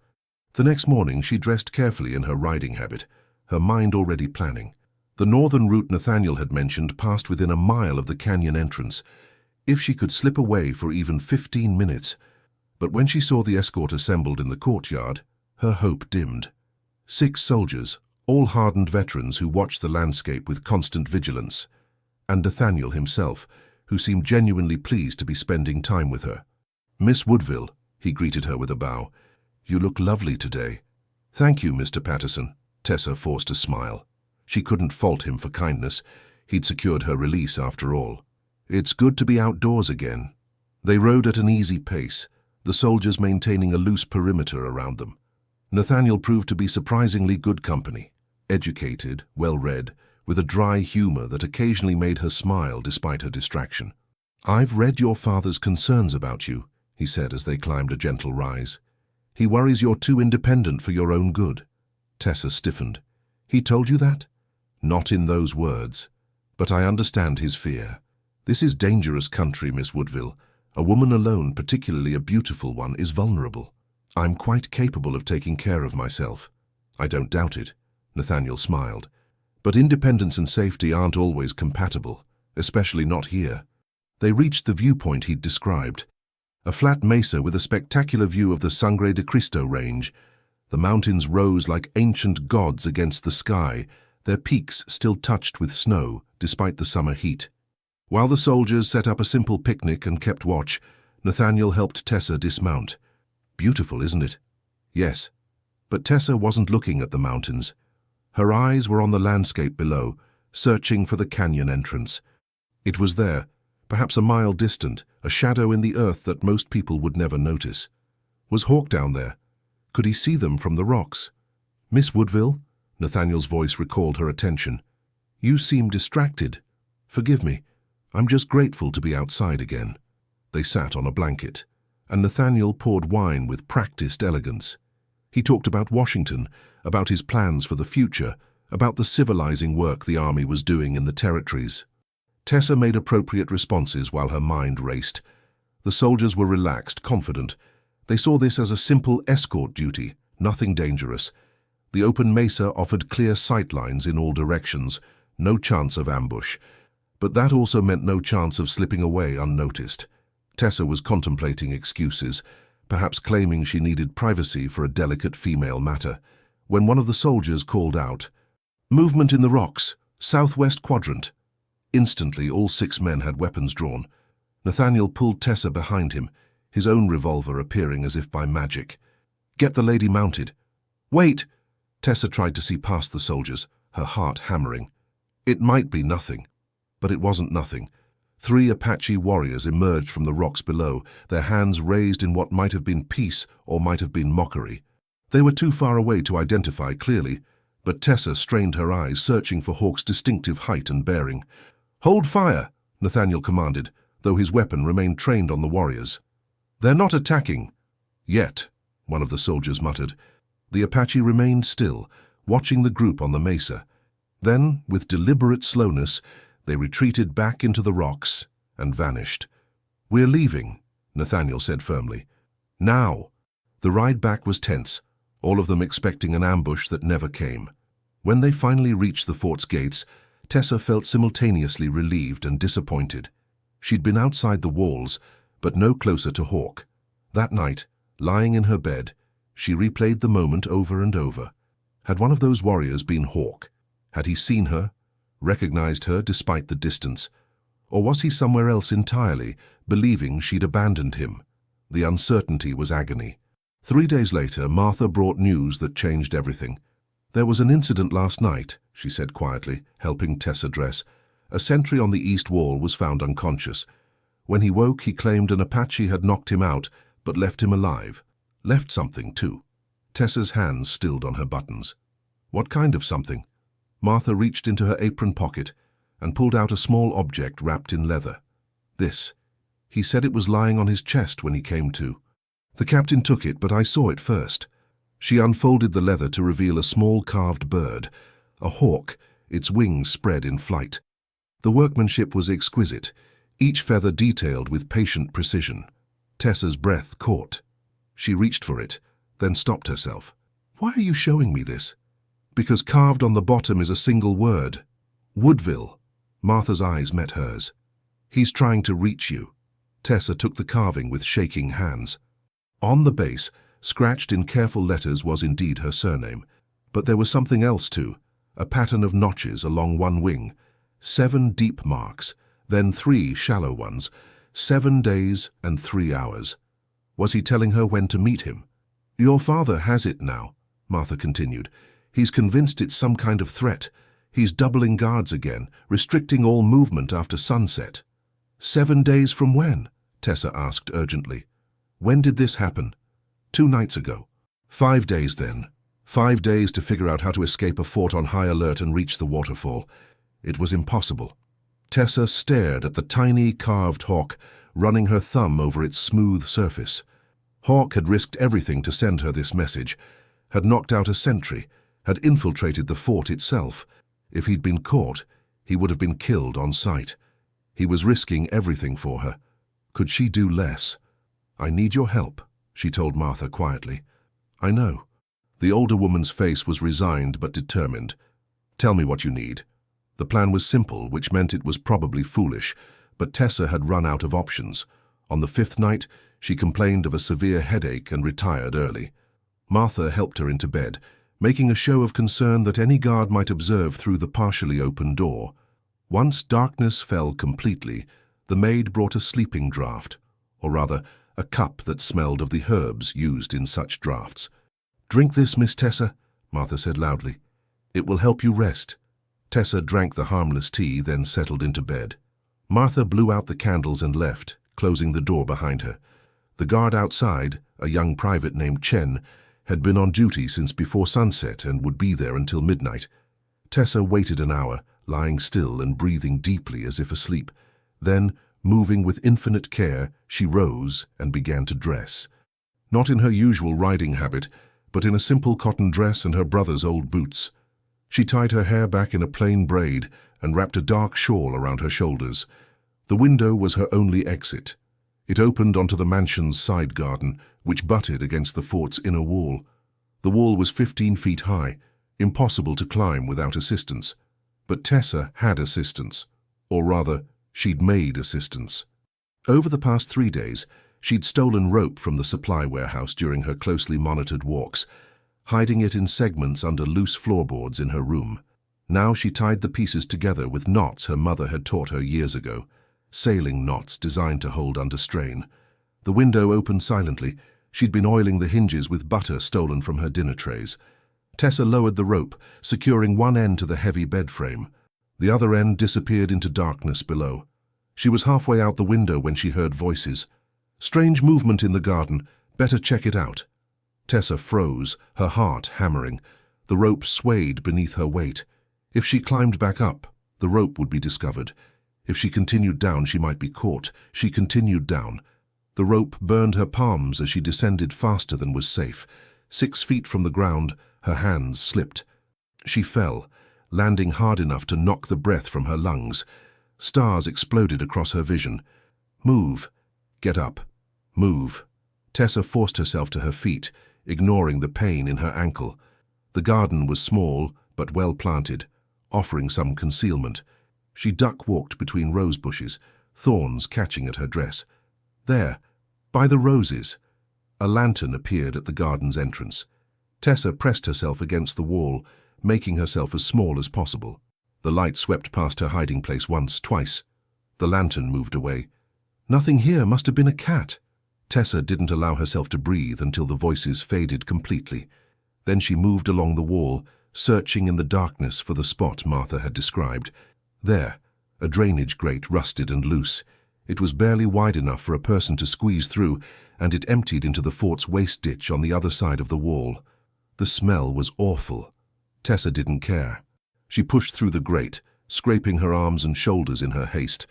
The next morning she dressed carefully in her riding habit, her mind already planning. The northern route Nathaniel had mentioned passed within a mile of the canyon entrance. If she could slip away for even 15 minutes. But when she saw the escort assembled in the courtyard, her hope dimmed. 6 soldiers, all hardened veterans who watched the landscape with constant vigilance, and Nathaniel himself, who seemed genuinely pleased to be spending time with her. "Miss Woodville," he greeted her with a bow. "You look lovely today." "Thank you, Mr. Patterson." Tessa forced a smile. She couldn't fault him for kindness. He'd secured her release after all. "It's good to be outdoors again." They rode at an easy pace, the soldiers maintaining a loose perimeter around them. Nathaniel proved to be surprisingly good company. Educated, well-read, with a dry humor that occasionally made her smile despite her distraction. "I've read your father's concerns about you," he said as they climbed a gentle rise. "He worries you're too independent for your own good." Tessa stiffened. "He told you that?" "Not in those words, but I understand his fear. This is dangerous country, Miss Woodville. A woman alone, particularly a beautiful one, is vulnerable. I'm quite capable of taking care of myself." "I don't doubt it," Nathaniel smiled. "But independence and safety aren't always compatible, especially not here." They reached the viewpoint he'd described. A flat mesa with a spectacular view of the Sangre de Cristo range. The mountains rose like ancient gods against the sky, their peaks still touched with snow despite the summer heat. While the soldiers set up a simple picnic and kept watch, Nathaniel helped Tessa dismount. "Beautiful, isn't it?" "Yes." But Tessa wasn't looking at the mountains. Her eyes were on the landscape below, searching for the canyon entrance. It was there, perhaps a mile distant, a shadow in the earth that most people would never notice. Was Hawk down there? Could he see them from the rocks? "Miss Woodville?" Nathaniel's voice recalled her attention. "You seem distracted. Forgive me. I'm just grateful to be outside again." They sat on a blanket, and Nathaniel poured wine with practiced elegance. He talked about Washington, about his plans for the future, about the civilizing work the army was doing in the territories. Tessa made appropriate responses while her mind raced. The soldiers were relaxed, confident. They saw this as a simple escort duty, nothing dangerous. The open mesa offered clear sightlines in all directions, no chance of ambush. But that also meant no chance of slipping away unnoticed. Tessa was contemplating excuses, perhaps claiming she needed privacy for a delicate female matter, when one of the soldiers called out, "Movement in the rocks, southwest quadrant." Instantly, all 6 men had weapons drawn. Nathaniel pulled Tessa behind him, his own revolver appearing as if by magic. "Get the lady mounted." "Wait!" Tessa tried to see past the soldiers, her heart hammering. It might be nothing, but it wasn't nothing. 3 Apache warriors emerged from the rocks below, their hands raised in what might have been peace or might have been mockery. They were too far away to identify clearly, but Tessa strained her eyes, searching for Hawk's distinctive height and bearing. "Hold fire!" Nathaniel commanded, though his weapon remained trained on the warriors. "They're not attacking." "Yet," one of the soldiers muttered. The Apache remained still, watching the group on the mesa. Then, with deliberate slowness, they retreated back into the rocks and vanished. "We're leaving," Nathaniel said firmly. "Now." The ride back was tense, all of them expecting an ambush that never came. When they finally reached the fort's gates, Tessa felt simultaneously relieved and disappointed. She'd been outside the walls, but no closer to Hawk. That night, lying in her bed, she replayed the moment over and over. Had one of those warriors been Hawk? Had he seen her, recognized her despite the distance? Or was he somewhere else entirely, believing she'd abandoned him? The uncertainty was agony. 3 days later, Martha brought news that changed everything. "There was an incident last night," she said quietly, helping Tessa dress. "A sentry on the east wall was found unconscious. When he woke, he claimed an Apache had knocked him out, but left him alive. Left something, too." Tessa's hands stilled on her buttons. "What kind of something?" Martha reached into her apron pocket and pulled out a small object wrapped in leather. "This. He said it was lying on his chest when he came to. The captain took it, but I saw it first." She unfolded the leather to reveal a small carved bird, a hawk, its wings spread in flight. The workmanship was exquisite, each feather detailed with patient precision. Tessa's breath caught. She reached for it, then stopped herself. "Why are you showing me this?" "Because carved on the bottom is a single word. Woodville." Martha's eyes met hers. "He's trying to reach you." Tessa took the carving with shaking hands. On the base, scratched in careful letters, was indeed her surname. But there was something else too, a pattern of notches along one wing. 7 deep marks, then 3 shallow ones, 7 days and 3 hours. Was he telling her when to meet him? "Your father has it now," Martha continued. "He's convinced it's some kind of threat. He's doubling guards again, restricting all movement after sunset." 7 days from when?" Tessa asked urgently. "When did this happen?" 2 nights ago. 5 days then. 5 days to figure out how to escape a fort on high alert and reach the waterfall. It was impossible. Tessa stared at the tiny carved hawk, running her thumb over its smooth surface. Hawk had risked everything to send her this message, had knocked out a sentry, had infiltrated the fort itself. If he'd been caught, he would have been killed on sight. He was risking everything for her. Could she do less? "I need your help," she told Martha quietly. "I know." The older woman's face was resigned but determined. "Tell me what you need." The plan was simple, which meant it was probably foolish, but Tessa had run out of options. On the 5th night, she complained of a severe headache and retired early. Martha helped her into bed, making a show of concern that any guard might observe through the partially open door. Once darkness fell completely, the maid brought a sleeping draught, or rather, a cup that smelled of the herbs used in such draughts. "Drink this, Miss Tessa," Martha said loudly. "It will help you rest." Tessa drank the harmless tea, then settled into bed. Martha blew out the candles and left, closing the door behind her. The guard outside, a young private named Chen, had been on duty since before sunset and would be there until midnight. Tessa waited an hour, lying still and breathing deeply as if asleep. Then, moving with infinite care, she rose and began to dress. Not in her usual riding habit, but in a simple cotton dress and her brother's old boots. She tied her hair back in a plain braid and wrapped a dark shawl around her shoulders. The window was her only exit. It opened onto the mansion's side garden, which butted against the fort's inner wall. The wall was 15 feet high, impossible to climb without assistance. But Tessa had assistance, or rather, she'd made assistance. Over the past 3 days, she'd stolen rope from the supply warehouse during her closely monitored walks, hiding it in segments under loose floorboards in her room. Now she tied the pieces together with knots her mother had taught her years ago, sailing knots designed to hold under strain. The window opened silently. She'd been oiling the hinges with butter stolen from her dinner trays. Tessa lowered the rope, securing one end to the heavy bed frame. The other end disappeared into darkness below. She was halfway out the window when she heard voices. "Strange movement in the garden. Better check it out." Tessa froze, her heart hammering. The rope swayed beneath her weight. If she climbed back up, the rope would be discovered. If she continued down, she might be caught. She continued down. The rope burned her palms as she descended faster than was safe. 6 feet from the ground, her hands slipped. She fell, landing hard enough to knock the breath from her lungs. Stars exploded across her vision. "Move. Get up. Move." Tessa forced herself to her feet, ignoring the pain in her ankle. The garden was small, but well planted, offering some concealment. She duck-walked between rose bushes, thorns catching at her dress. There, by the roses. A lantern appeared at the garden's entrance. Tessa pressed herself against the wall, making herself as small as possible. The light swept past her hiding place once, twice. The lantern moved away. Nothing here, must have been a cat. Tessa didn't allow herself to breathe until the voices faded completely. Then she moved along the wall, searching in the darkness for the spot Martha had described. There, a drainage grate rusted and loose. It was barely wide enough for a person to squeeze through, and it emptied into the fort's waste ditch on the other side of the wall. The smell was awful. Tessa didn't care. She pushed through the grate, scraping her arms and shoulders in her haste,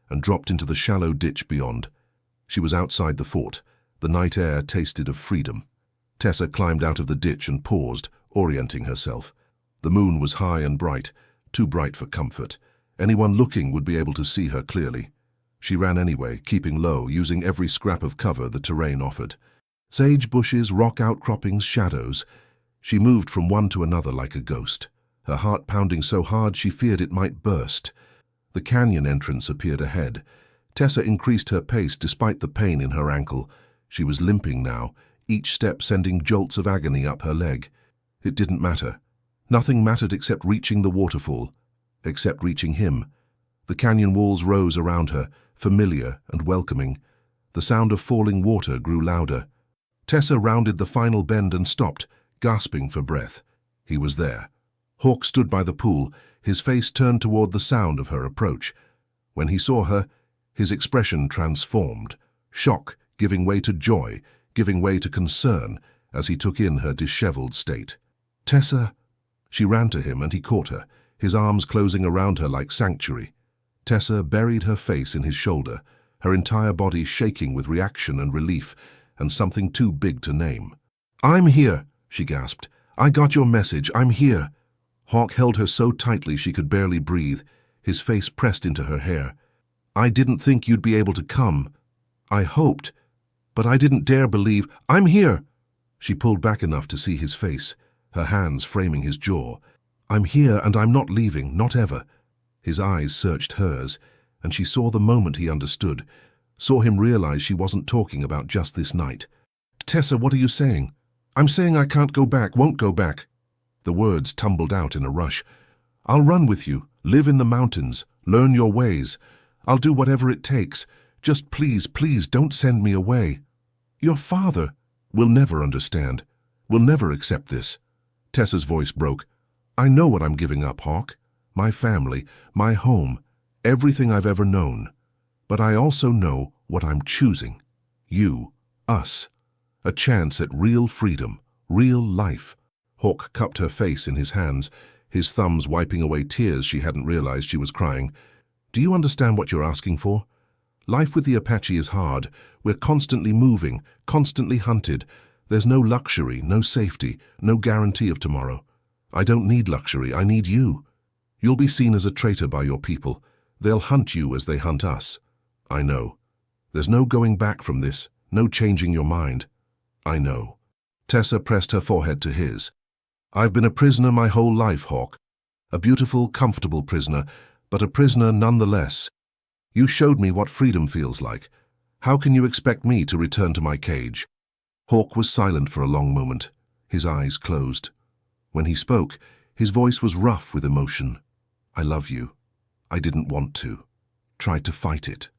and dropped into the shallow ditch beyond. She was outside the fort. The night air tasted of freedom. Tessa climbed out of the ditch and paused, orienting herself. The moon was high and bright, too bright for comfort. Anyone looking would be able to see her clearly. She ran anyway, keeping low, using every scrap of cover the terrain offered. Sage bushes, rock outcroppings, shadows. She moved from one to another like a ghost, her heart pounding so hard she feared it might burst. The canyon entrance appeared ahead. Tessa increased her pace despite the pain in her ankle. She was limping now, each step sending jolts of agony up her leg. It didn't matter. Nothing mattered except reaching the waterfall, except reaching him. The canyon walls rose around her, familiar and welcoming. The sound of falling water grew louder. Tessa rounded the final bend and stopped, gasping for breath. He was there. Hawk stood by the pool, his face turned toward the sound of her approach. When he saw her, his expression transformed, shock giving way to joy, giving way to concern as he took in her disheveled state. "Tessa!" She ran to him and he caught her, his arms closing around her like sanctuary. Tessa buried her face in his shoulder, her entire body shaking with reaction and relief, and something too big to name. "I'm here," she gasped. "I got your message. I'm here." Hawk held her so tightly she could barely breathe, his face pressed into her hair. "I didn't think you'd be able to come. I hoped, but I didn't dare believe. I'm here." She pulled back enough to see his face, her hands framing his jaw. "I'm here and I'm not leaving, not ever." His eyes searched hers, and she saw the moment he understood, saw him realize she wasn't talking about just this night. "Tessa, what are you saying?" "I'm saying I can't go back, won't go back." The words tumbled out in a rush. "I'll run with you, live in the mountains, learn your ways. I'll do whatever it takes. Just please, please don't send me away." "Your father will never understand, will never accept this." Tessa's voice broke. "I know what I'm giving up, Hawk. My family, my home, everything I've ever known. But I also know what I'm choosing. You, us. A chance at real freedom, real life." Hawk cupped her face in his hands, his thumbs wiping away tears she hadn't realized she was crying. "Do you understand what you're asking for? Life with the Apache is hard. We're constantly moving, constantly hunted. There's no luxury, no safety, no guarantee of tomorrow. I don't need luxury, I need you. You'll be seen as a traitor by your people. They'll hunt you as they hunt us. I know. There's no going back from this, no changing your mind. I know." Tessa pressed her forehead to his. "I've been a prisoner my whole life, Hawk. A beautiful, comfortable prisoner, but a prisoner nonetheless. You showed me what freedom feels like. How can you expect me to return to my cage?" Hawk was silent for a long moment, his eyes closed. When he spoke, his voice was rough with emotion. "I love you. I didn't want to. Tried to fight it.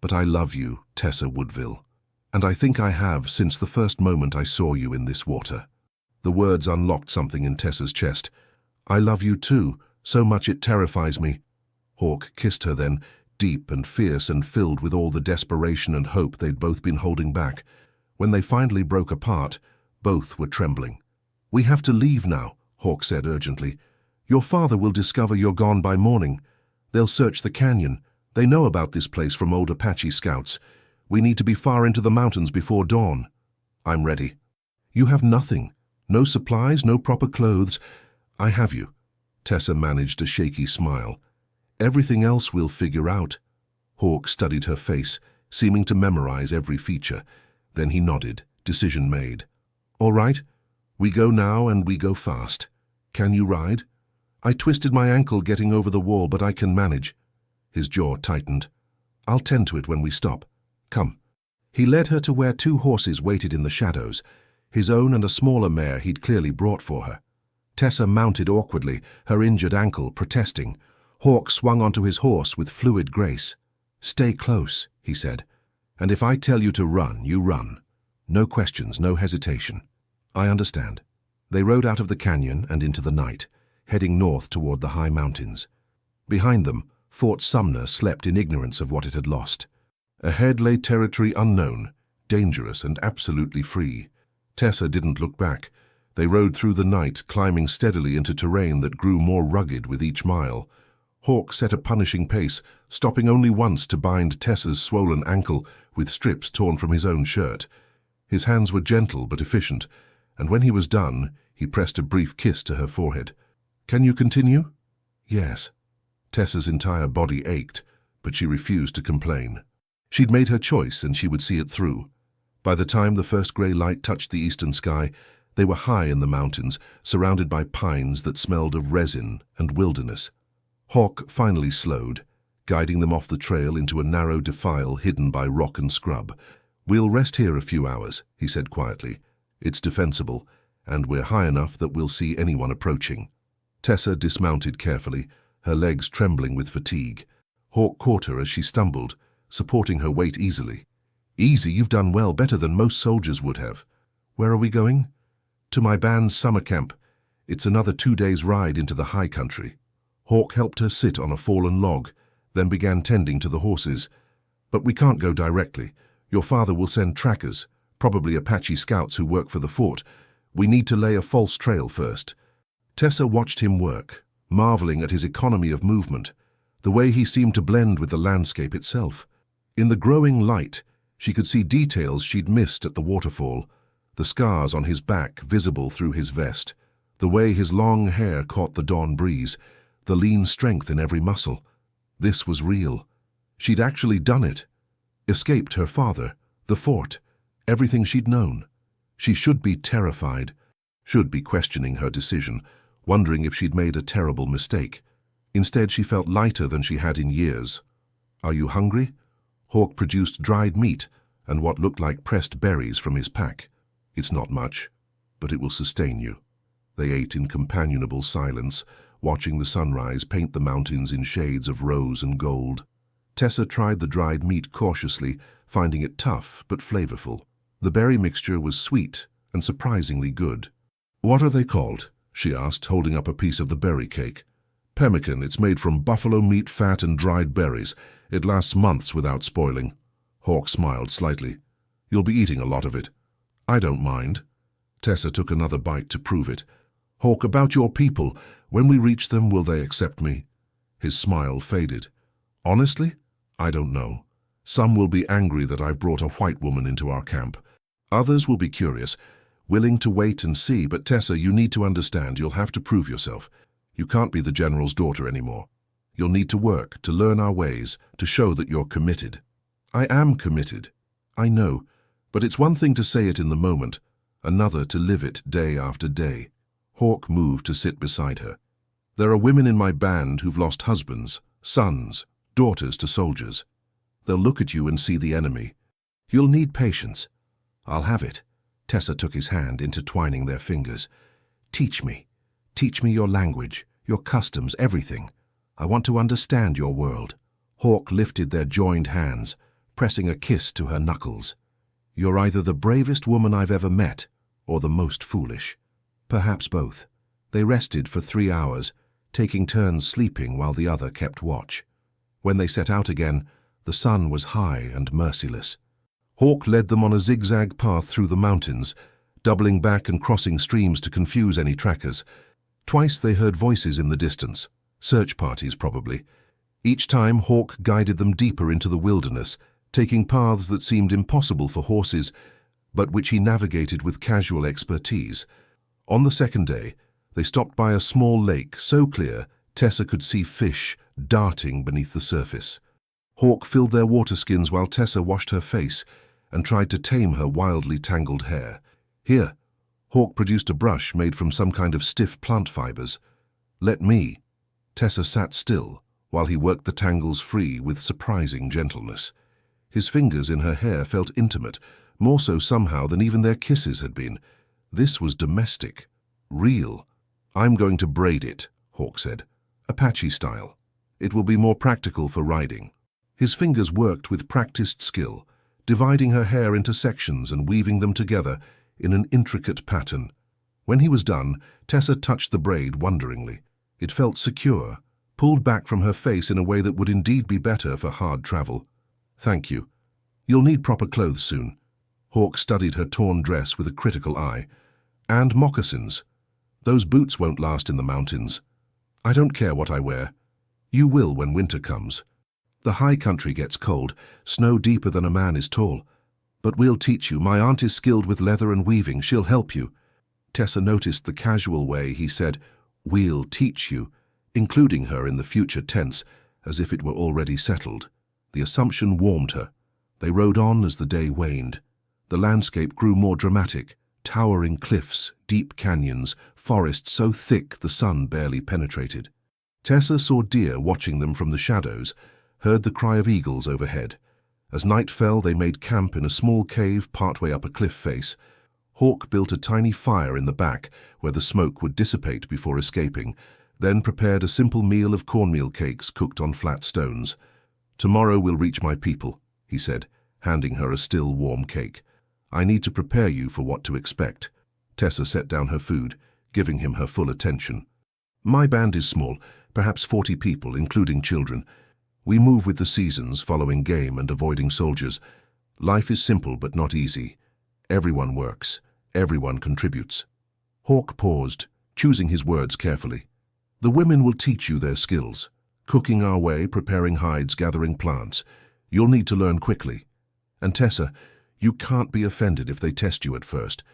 But I love you, Tessa Woodville. And I think I have since the first moment I saw you in this water." The words unlocked something in Tessa's chest. "I love you too, so much it terrifies me." Hawk kissed her then, deep and fierce and filled with all the desperation and hope they'd both been holding back. When they finally broke apart, both were trembling. "We have to leave now," Hawk said urgently. "Your father will discover you're gone by morning. They'll search the canyon. They know about this place from old Apache scouts. We need to be far into the mountains before dawn." "I'm ready." "You have nothing. No supplies, no proper clothes." "I have you." Tessa managed a shaky smile. "Everything else we'll figure out." Hawk studied her face, seeming to memorize every feature. Then he nodded, decision made. "All right. We go now and we go fast. Can you ride?" "I twisted my ankle getting over the wall, but I can manage." His jaw tightened. "I'll tend to it when we stop. Come." He led her to where two horses waited in the shadows, his own and a smaller mare he'd clearly brought for her. Tessa mounted awkwardly, her injured ankle protesting. Hawk swung onto his horse with fluid grace. "Stay close," he said. "And if I tell you to run, you run. No questions, no hesitation." "I understand." They rode out of the canyon and into the night, heading north toward the high mountains. Behind them, Fort Sumner slept in ignorance of what it had lost. Ahead lay territory unknown, dangerous and absolutely free. Tessa didn't look back. They rode through the night, climbing steadily into terrain that grew more rugged with each mile. Hawk set a punishing pace, stopping only once to bind Tessa's swollen ankle with strips torn from his own shirt. His hands were gentle but efficient, and when he was done, he pressed a brief kiss to her forehead. "Can you continue?" "Yes." Tessa's entire body ached, but she refused to complain. She'd made her choice and she would see it through. By the time the first grey light touched the eastern sky, they were high in the mountains, surrounded by pines that smelled of resin and wilderness. Hawk finally slowed, guiding them off the trail into a narrow defile hidden by rock and scrub. "We'll rest here a few hours," he said quietly. "It's defensible, and we're high enough that we'll see anyone approaching." Tessa dismounted carefully, her legs trembling with fatigue. Hawk caught her as she stumbled, supporting her weight easily. "Easy, you've done well, better than most soldiers would have." "Where are we going?" "To my band's summer camp. It's another 2 days' ride into the high country." Hawk helped her sit on a fallen log, then began tending to the horses. "But we can't go directly. Your father will send trackers, probably Apache scouts who work for the fort. We need to lay a false trail first." Tessa watched him work, marveling at his economy of movement, the way he seemed to blend with the landscape itself. In the growing light, she could see details she'd missed at the waterfall, the scars on his back visible through his vest, the way his long hair caught the dawn breeze, the lean strength in every muscle. This was real. She'd actually done it. Escaped her father, the fort, everything she'd known. She should be terrified, should be questioning her decision, wondering if she'd made a terrible mistake. Instead, she felt lighter than she had in years. "Are you hungry?" Hawk produced dried meat and what looked like pressed berries from his pack. "It's not much, but it will sustain you." They ate in companionable silence, watching the sunrise paint the mountains in shades of rose and gold. Tessa tried the dried meat cautiously, finding it tough but flavorful. The berry mixture was sweet and surprisingly good. "What are they called?" she asked, holding up a piece of the berry cake. "Pemmican. It's made from buffalo meat, fat, and dried berries. It lasts months without spoiling." Hawk smiled slightly. "You'll be eating a lot of it." "I don't mind." Tessa took another bite to prove it. Hawk, about your people. When we reach them, will they accept me? His smile faded. Honestly, I don't know. Some will be angry that I've brought a white woman into our camp. Others will be curious, willing to wait and see, but Tessa, you need to understand you'll have to prove yourself. You can't be the general's daughter anymore. You'll need to work, to learn our ways, to show that you're committed. I am committed. I know, but it's one thing to say it in the moment, another to live it day after day. Hawk moved to sit beside her. There are women in my band who've lost husbands, sons, daughters to soldiers. They'll look at you and see the enemy. You'll need patience. I'll have it. Tessa took his hand, intertwining their fingers. Teach me. Teach me your language, your customs, everything. I want to understand your world. Hawk lifted their joined hands, pressing a kiss to her knuckles. You're either the bravest woman I've ever met, or the most foolish. Perhaps both. They rested for 3 hours, taking turns sleeping while the other kept watch. When they set out again, the sun was high and merciless. Hawk led them on a zigzag path through the mountains, doubling back and crossing streams to confuse any trackers. Twice they heard voices in the distance, search parties probably. Each time Hawk guided them deeper into the wilderness, taking paths that seemed impossible for horses, but which he navigated with casual expertise. On the second day, they stopped by a small lake so clear Tessa could see fish darting beneath the surface. Hawk filled their water skins while Tessa washed her face and tried to tame her wildly tangled hair. Here, Hawk produced a brush made from some kind of stiff plant fibers. Let me. Tessa sat still while he worked the tangles free with surprising gentleness. His fingers in her hair felt intimate, more so somehow than even their kisses had been. This was domestic, real. I'm going to braid it, Hawk said, Apache style. It will be more practical for riding. His fingers worked with practiced skill, dividing her hair into sections and weaving them together in an intricate pattern. When he was done, Tessa touched the braid wonderingly. It felt secure, pulled back from her face in a way that would indeed be better for hard travel. Thank you. You'll need proper clothes soon. Hawk studied her torn dress with a critical eye. And moccasins. Those boots won't last in the mountains. I don't care what I wear. You will when winter comes. The high country gets cold, snow deeper than a man is tall. But we'll teach you. My aunt is skilled with leather and weaving. She'll help you. Tessa noticed the casual way he said, we'll teach you, including her in the future tense, as if it were already settled. The assumption warmed her. They rode on as the day waned. The landscape grew more dramatic, towering cliffs, deep canyons, forests so thick the sun barely penetrated. Tessa saw deer watching them from the shadows, heard the cry of eagles overhead. As night fell, they made camp in a small cave partway up a cliff face. Hawk built a tiny fire in the back where the smoke would dissipate before escaping, then prepared a simple meal of cornmeal cakes cooked on flat stones. Tomorrow we'll reach my people, he said, handing her a still warm cake. I need to prepare you for what to expect. Tessa set down her food, giving him her full attention. My band is small, perhaps 40 people, including children. We move with the seasons, following game and avoiding soldiers. Life is simple but not easy. Everyone works. Everyone contributes. Hawk paused, choosing his words carefully. The women will teach you their skills. Cooking our way, preparing hides, gathering plants. You'll need to learn quickly. And Tessa, you can't be offended if they test you at first.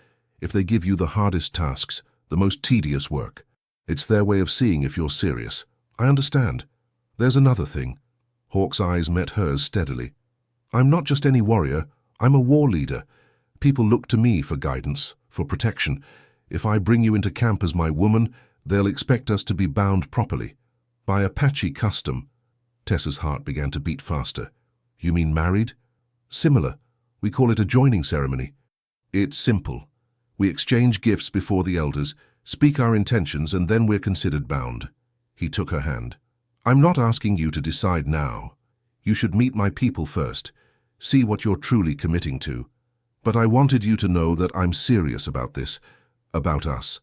If they give you the hardest tasks, the most tedious work. It's their way of seeing if you're serious. I understand. There's another thing. Hawk's eyes met hers steadily. I'm not just any warrior. I'm a war leader. People look to me for guidance, for protection. If I bring you into camp as my woman, they'll expect us to be bound properly. By Apache custom. Tessa's heart began to beat faster. You mean married? Similar. We call it a joining ceremony. It's simple. We exchange gifts before the elders, speak our intentions, and then we're considered bound. He took her hand. I'm not asking you to decide now. You should meet my people first, see what you're truly committing to. But I wanted you to know that I'm serious about this, about us.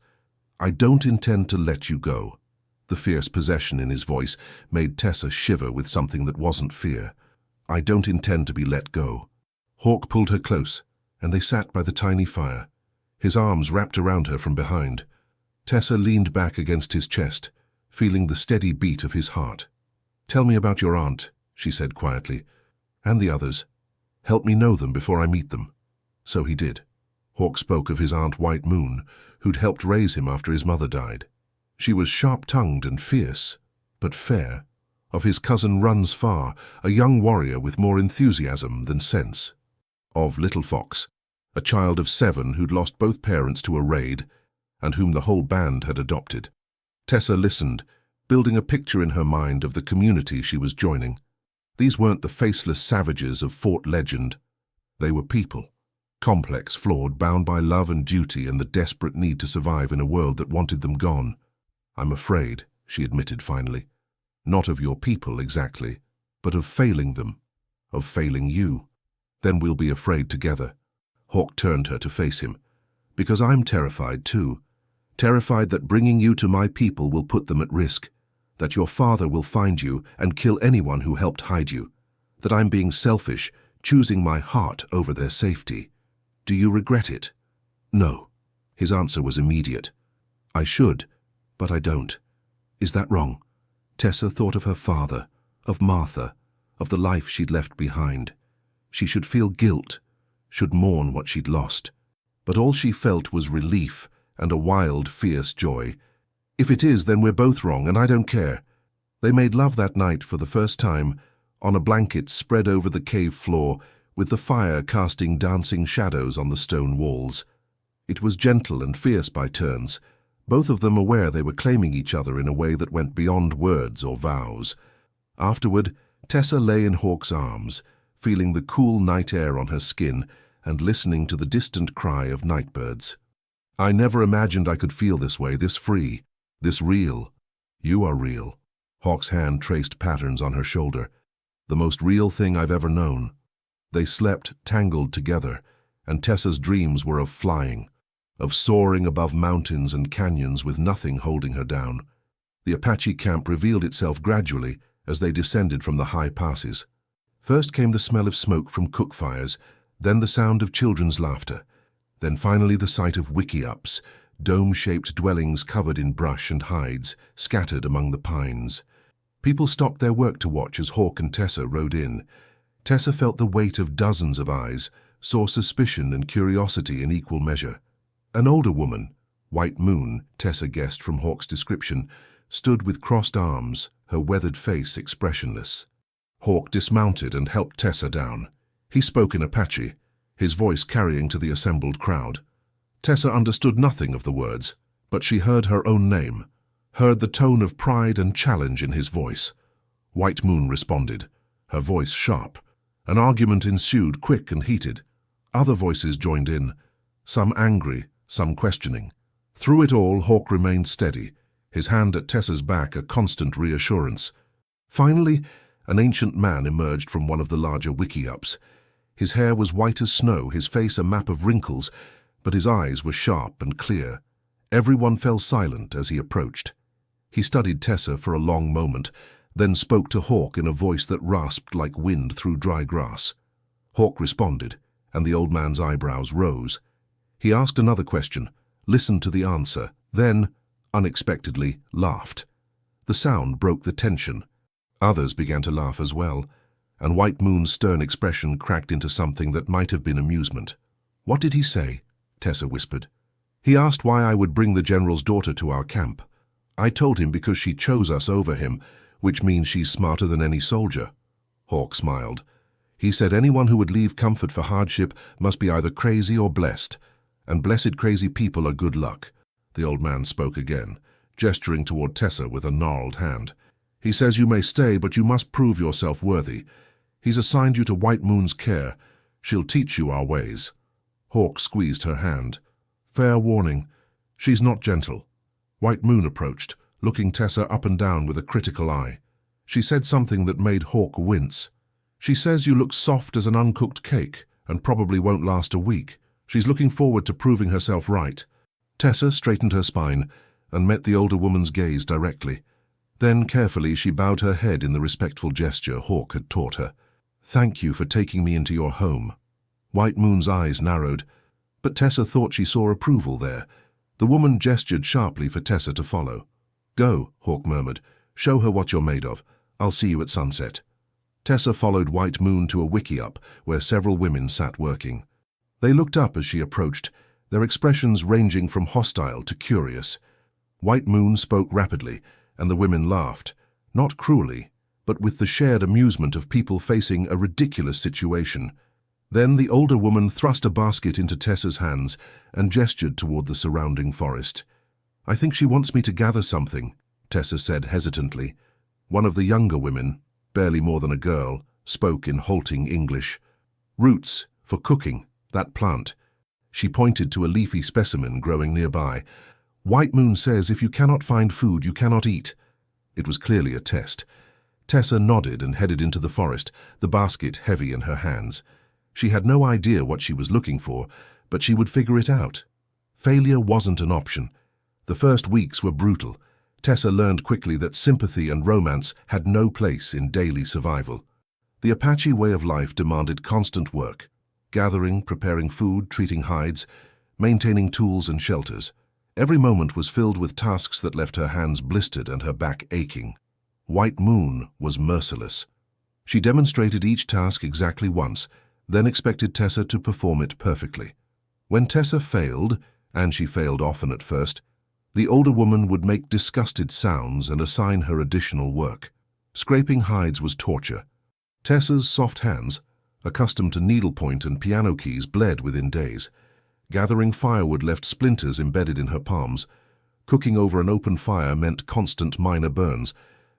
I don't intend to let you go. The fierce possession in his voice made Tessa shiver with something that wasn't fear. I don't intend to be let go. Hawk pulled her close, and they sat by the tiny fire, his arms wrapped around her from behind. Tessa leaned back against his chest, feeling the steady beat of his heart. "Tell me about your aunt," she said quietly, "and the others. Help me know them before I meet them." So he did. Hawk spoke of his Aunt White Moon, who'd helped raise him after his mother died. She was sharp-tongued and fierce, but fair. Of his cousin Runs Far, a young warrior with more enthusiasm than sense. Of Little Fox, a child of 7 who'd lost both parents to a raid, and whom the whole band had adopted. Tessa listened, building a picture in her mind of the community she was joining. These weren't the faceless savages of fort legend. They were people. Complex, flawed, bound by love and duty and the desperate need to survive in a world that wanted them gone. "I'm afraid," she admitted finally. "Not of your people exactly, but of failing them. Of failing you. Then we'll be afraid together." Hawk turned her to face him. "Because I'm terrified too. Terrified that bringing you to my people will put them at risk. That your father will find you and kill anyone who helped hide you. That I'm being selfish, choosing my heart over their safety. Do you regret it?" "No." His answer was immediate. "I should, but I don't. Is that wrong?" Tessa thought of her father, of Martha, of the life she'd left behind. She should feel guilt, should mourn what she'd lost. But all she felt was relief and a wild, fierce joy. "If it is, then we're both wrong, and I don't care." They made love that night for the first time, on a blanket spread over the cave floor, with the fire casting dancing shadows on the stone walls. It was gentle and fierce by turns, both of them aware they were claiming each other in a way that went beyond words or vows. Afterward, Tessa lay in Hawk's arms, feeling the cool night air on her skin and listening to the distant cry of nightbirds. "I never imagined I could feel this way, this free, this real." "You are real." Hawk's hand traced patterns on her shoulder. "The most real thing I've ever known." They slept, tangled together, and Tessa's dreams were of flying, of soaring above mountains and canyons with nothing holding her down. The Apache camp revealed itself gradually as they descended from the high passes. First came the smell of smoke from cook fires, then the sound of children's laughter, then finally the sight of wickiups, dome-shaped dwellings covered in brush and hides, scattered among the pines. People stopped their work to watch as Hawk and Tessa rode in. Tessa felt the weight of dozens of eyes, saw suspicion and curiosity in equal measure. An older woman, White Moon, Tessa guessed from Hawk's description, stood with crossed arms, her weathered face expressionless. Hawk dismounted and helped Tessa down. He spoke in Apache, his voice carrying to the assembled crowd. Tessa understood nothing of the words, but she heard her own name, heard the tone of pride and challenge in his voice. White Moon responded, her voice sharp. An argument ensued, quick and heated. Other voices joined in, some angry, some questioning. Through it all, Hawk remained steady, his hand at Tessa's back a constant reassurance. Finally, an ancient man emerged from one of the larger wickiups. His hair was white as snow, his face a map of wrinkles, but his eyes were sharp and clear. Everyone fell silent as he approached. He studied Tessa for a long moment, then spoke to Hawk in a voice that rasped like wind through dry grass. Hawk responded, and the old man's eyebrows rose. He asked another question, listened to the answer, then, unexpectedly, laughed. The sound broke the tension. Others began to laugh as well, and White Moon's stern expression cracked into something that might have been amusement. "What did he say?" Tessa whispered. "He asked why I would bring the general's daughter to our camp. I told him because she chose us over him, which means she's smarter than any soldier." Hawk smiled. "He said anyone who would leave comfort for hardship must be either crazy or blessed, and blessed crazy people are good luck." The old man spoke again, gesturing toward Tessa with a gnarled hand. "He says you may stay, but you must prove yourself worthy. He's assigned you to White Moon's care. She'll teach you our ways." Hawk squeezed her hand. "Fair warning, she's not gentle." White Moon approached, looking Tessa up and down with a critical eye. She said something that made Hawk wince. "She says you look soft as an uncooked cake and probably won't last a week. She's looking forward to proving herself right." Tessa straightened her spine and met the older woman's gaze directly. Then, carefully, she bowed her head in the respectful gesture Hawk had taught her. "Thank you for taking me into your home." White Moon's eyes narrowed, but Tessa thought she saw approval there. The woman gestured sharply for Tessa to follow. "Go," Hawk murmured. "Show her what you're made of. I'll see you at sunset." Tessa followed White Moon to a wickiup where several women sat working. They looked up as she approached, their expressions ranging from hostile to curious. White Moon spoke rapidly, and the women laughed, not cruelly, but with the shared amusement of people facing a ridiculous situation. Then the older woman thrust a basket into Tessa's hands and gestured toward the surrounding forest. "I think she wants me to gather something," Tessa said hesitantly. One of the younger women, barely more than a girl, spoke in halting English. "Roots, for cooking, that plant." She pointed to a leafy specimen growing nearby. "White Moon says if you cannot find food, you cannot eat." It was clearly a test. Tessa nodded and headed into the forest, the basket heavy in her hands. She had no idea what she was looking for, but she would figure it out. Failure wasn't an option. The first weeks were brutal. Tessa learned quickly that sympathy and romance had no place in daily survival. The Apache way of life demanded constant work: gathering, preparing food, treating hides, maintaining tools and shelters. Every moment was filled with tasks that left her hands blistered and her back aching. White Moon was merciless. She demonstrated each task exactly once, then expected Tessa to perform it perfectly. When Tessa failed, and she failed often at first, the older woman would make disgusted sounds and assign her additional work. Scraping hides was torture. Tessa's soft hands, accustomed to needlepoint and piano keys, bled within days. Gathering firewood left splinters embedded in her palms. Cooking over an open fire meant constant minor burns,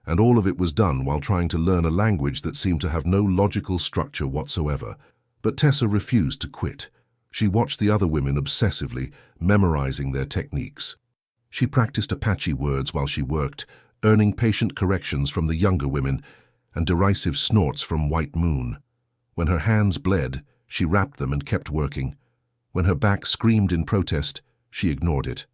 and all of it was done while trying to learn a language that seemed to have no logical structure whatsoever. But Tessa refused to quit. She watched the other women obsessively, memorizing their techniques. She practiced Apache words while she worked, earning patient corrections from the younger women and derisive snorts from White Moon. When her hands bled, she wrapped them and kept working. When her back screamed in protest, she ignored it.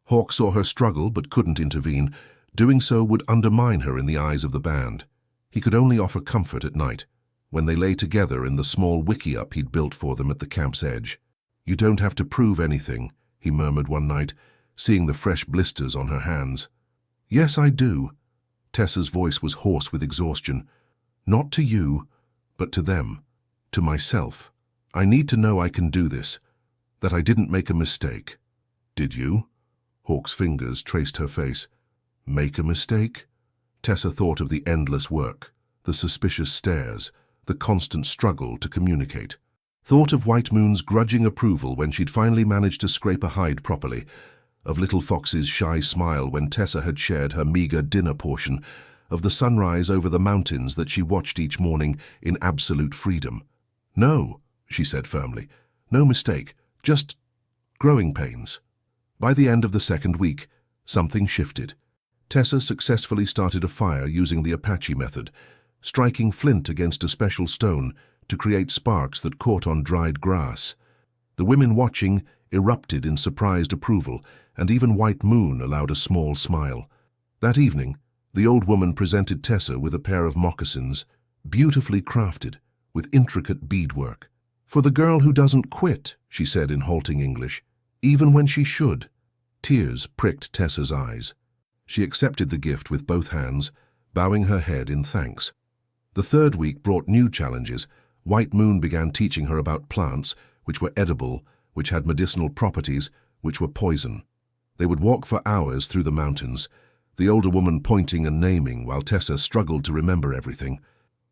Hawk saw her struggle but couldn't intervene. Doing so would undermine her in the eyes of the band. He could only offer comfort at night, when they lay together in the small wickiup he'd built for them at the camp's edge. "You don't have to prove anything," he murmured one night, seeing the fresh blisters on her hands. "Yes, I do." Tessa's voice was hoarse with exhaustion. "Not to you, but to them, to myself. I need to know I can do this, that I didn't make a mistake." "Did you?" Hawk's fingers traced her face. "Make a mistake?" Tessa thought of the endless work, the suspicious stares, the constant struggle to communicate. Thought of White Moon's grudging approval when she'd finally managed to scrape a hide properly, of Little Fox's shy smile when Tessa had shared her meager dinner portion, of the sunrise over the mountains that she watched each morning in absolute freedom. "No," she said firmly. "No mistake, just growing pains." By the end of the second week, something shifted. Tessa successfully started a fire using the Apache method, striking flint against a special stone to create sparks that caught on dried grass. The women watching erupted in surprised approval, and even White Moon allowed a small smile. That evening, the old woman presented Tessa with a pair of moccasins, beautifully crafted, with intricate beadwork. "For the girl who doesn't quit," she said in halting English, "even when she should." Tears pricked Tessa's eyes. She accepted the gift with both hands, bowing her head in thanks. The third week brought new challenges. White Moon began teaching her about plants, which were edible, which had medicinal properties, which were poison. They would walk for hours through the mountains, the older woman pointing and naming while Tessa struggled to remember everything.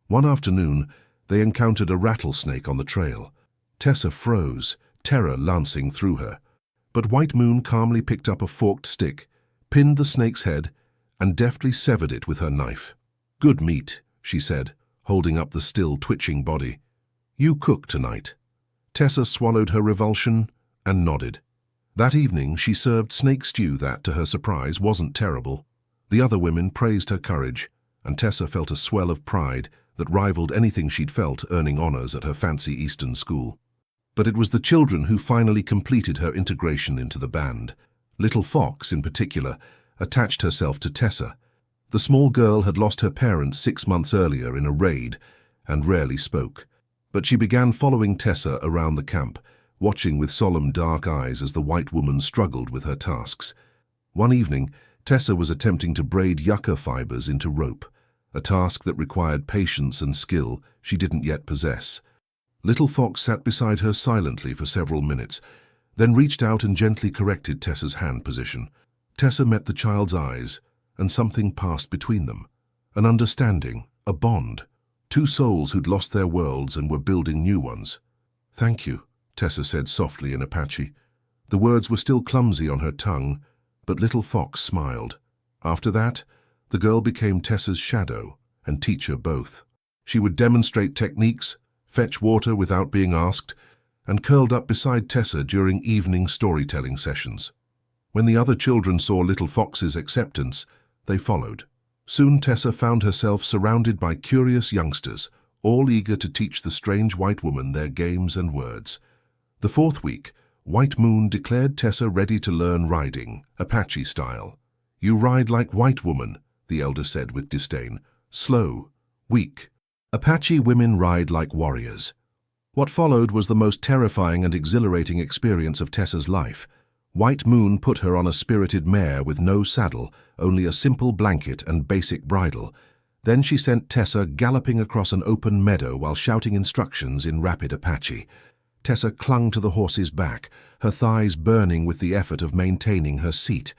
One afternoon, they encountered a rattlesnake on the trail. Tessa froze, terror lancing through her. But White Moon calmly picked up a forked stick, pinned the snake's head, and deftly severed it with her knife. "Good meat," she said, holding up the still twitching body. "You cook tonight." Tessa swallowed her revulsion and nodded. That evening she served snake stew that, to her surprise, wasn't terrible. The other women praised her courage, and Tessa felt a swell of pride that rivaled anything she'd felt earning honors at her fancy Eastern school. But it was the children who finally completed her integration into the band. Little Fox, in particular, attached herself to Tessa. The small girl had lost her parents 6 months earlier in a raid and rarely spoke. But she began following Tessa around the camp, watching with solemn dark eyes as the white woman struggled with her tasks. One evening, Tessa was attempting to braid yucca fibers into rope, a task that required patience and skill she didn't yet possess. Little Fox sat beside her silently for several minutes, then reached out and gently corrected Tessa's hand position. Tessa met the child's eyes, and something passed between them. An understanding, a bond. Two souls who'd lost their worlds and were building new ones. "Thank you," Tessa said softly in Apache. The words were still clumsy on her tongue, but Little Fox smiled. After that, the girl became Tessa's shadow and teacher both. She would demonstrate techniques, fetch water without being asked, and curled up beside Tessa during evening storytelling sessions. When the other children saw Little Fox's acceptance, they followed. Soon Tessa found herself surrounded by curious youngsters, all eager to teach the strange white woman their games and words. The fourth week, White Moon declared Tessa ready to learn riding, Apache style. "You ride like white woman," the elder said with disdain. "Slow, weak. Apache women ride like warriors." What followed was the most terrifying and exhilarating experience of Tessa's life. White Moon put her on a spirited mare with no saddle, only a simple blanket and basic bridle. Then she sent Tessa galloping across an open meadow while shouting instructions in rapid Apache. Tessa clung to the horse's back, her thighs burning with the effort of maintaining her seat.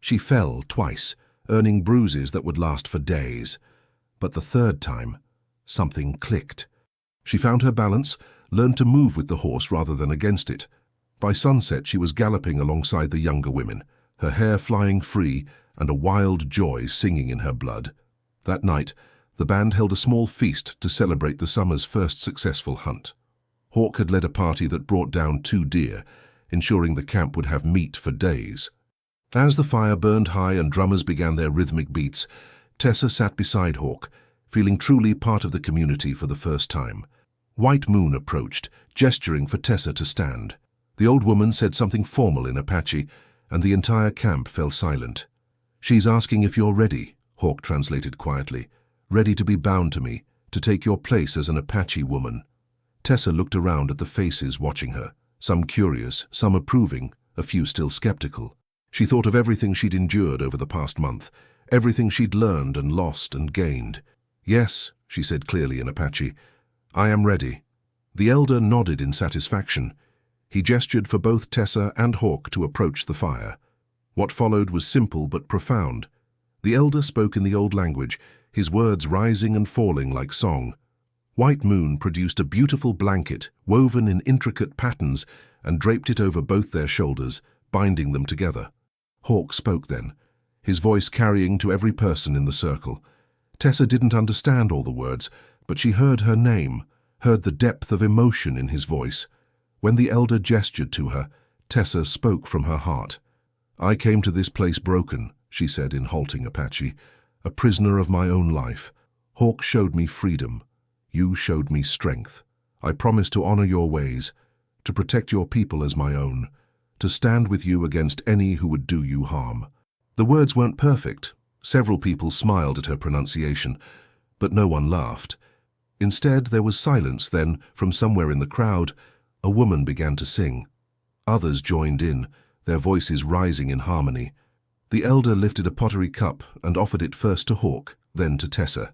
She fell twice, earning bruises that would last for days. But the third time, something clicked. She found her balance, learned to move with the horse rather than against it. By sunset, she was galloping alongside the younger women, her hair flying free and a wild joy singing in her blood. That night, the band held a small feast to celebrate the summer's first successful hunt. Hawk had led a party that brought down 2 deer, ensuring the camp would have meat for days. As the fire burned high and drummers began their rhythmic beats, Tessa sat beside Hawk, feeling truly part of the community for the first time. White Moon approached, gesturing for Tessa to stand. The old woman said something formal in Apache, and the entire camp fell silent. "She's asking if you're ready," Hawk translated quietly. "Ready to be bound to me, to take your place as an Apache woman." Tessa looked around at the faces watching her, some curious, some approving, a few still skeptical. She thought of everything she'd endured over the past month, everything she'd learned and lost and gained. "Yes," she said clearly in Apache, "I am ready." The elder nodded in satisfaction. He gestured for both Tessa and Hawk to approach the fire. What followed was simple but profound. The elder spoke in the old language, his words rising and falling like song. White Moon produced a beautiful blanket woven in intricate patterns and draped it over both their shoulders, binding them together. Hawk spoke then, his voice carrying to every person in the circle. Tessa didn't understand all the words, but she heard her name, heard the depth of emotion in his voice. When the elder gestured to her, Tessa spoke from her heart. "I came to this place broken," she said in halting Apache, "a prisoner of my own life. Hawk showed me freedom. You showed me strength. I promise to honor your ways, to protect your people as my own, to stand with you against any who would do you harm." The words weren't perfect. Several people smiled at her pronunciation, but no one laughed. Instead, there was silence. Then, from somewhere in the crowd, a woman began to sing. Others joined in, their voices rising in harmony. The elder lifted a pottery cup and offered it first to Hawk, then to Tessa.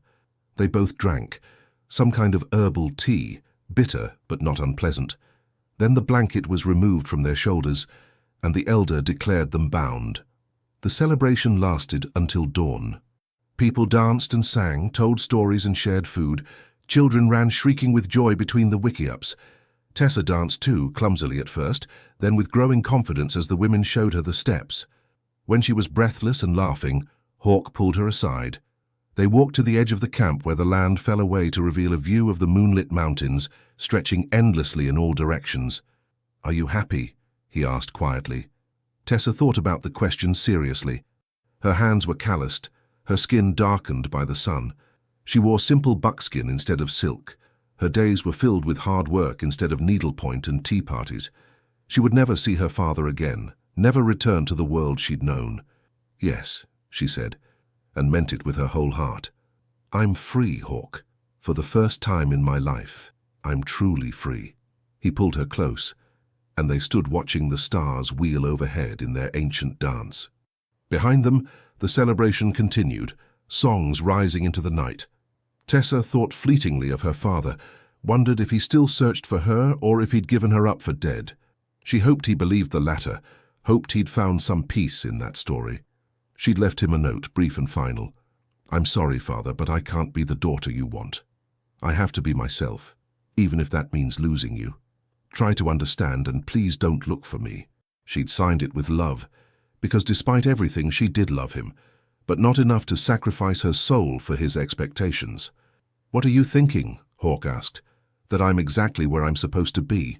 They both drank, some kind of herbal tea, bitter but not unpleasant. Then the blanket was removed from their shoulders, and the elder declared them bound. The celebration lasted until dawn. People danced and sang, told stories and shared food. Children ran shrieking with joy between the wickiups. Tessa danced too, clumsily at first, then with growing confidence as the women showed her the steps. When she was breathless and laughing, Hawk pulled her aside. They walked to the edge of the camp where the land fell away to reveal a view of the moonlit mountains, stretching endlessly in all directions. "Are you happy?" he asked quietly. Tessa thought about the question seriously. Her hands were calloused, her skin darkened by the sun. She wore simple buckskin instead of silk. Her days were filled with hard work instead of needlepoint and tea parties. She would never see her father again, never return to the world she'd known. "Yes," she said, and meant it with her whole heart. "I'm free, Hawk. For the first time in my life, I'm truly free." He pulled her close. and they stood watching the stars wheel overhead in their ancient dance. Behind them, the celebration continued, songs rising into the night. Tessa thought fleetingly of her father, wondered if he still searched for her or if he'd given her up for dead. She hoped he believed the latter, hoped he'd found some peace in that story. She'd left him a note, brief and final. "I'm sorry, Father, but I can't be the daughter you want. I have to be myself, even if that means losing you. Try to understand and please don't look for me." She'd signed it with love, because despite everything she did love him, but not enough to sacrifice her soul for his expectations. "What are you thinking?" Hawk asked. "That I'm exactly where I'm supposed to be?"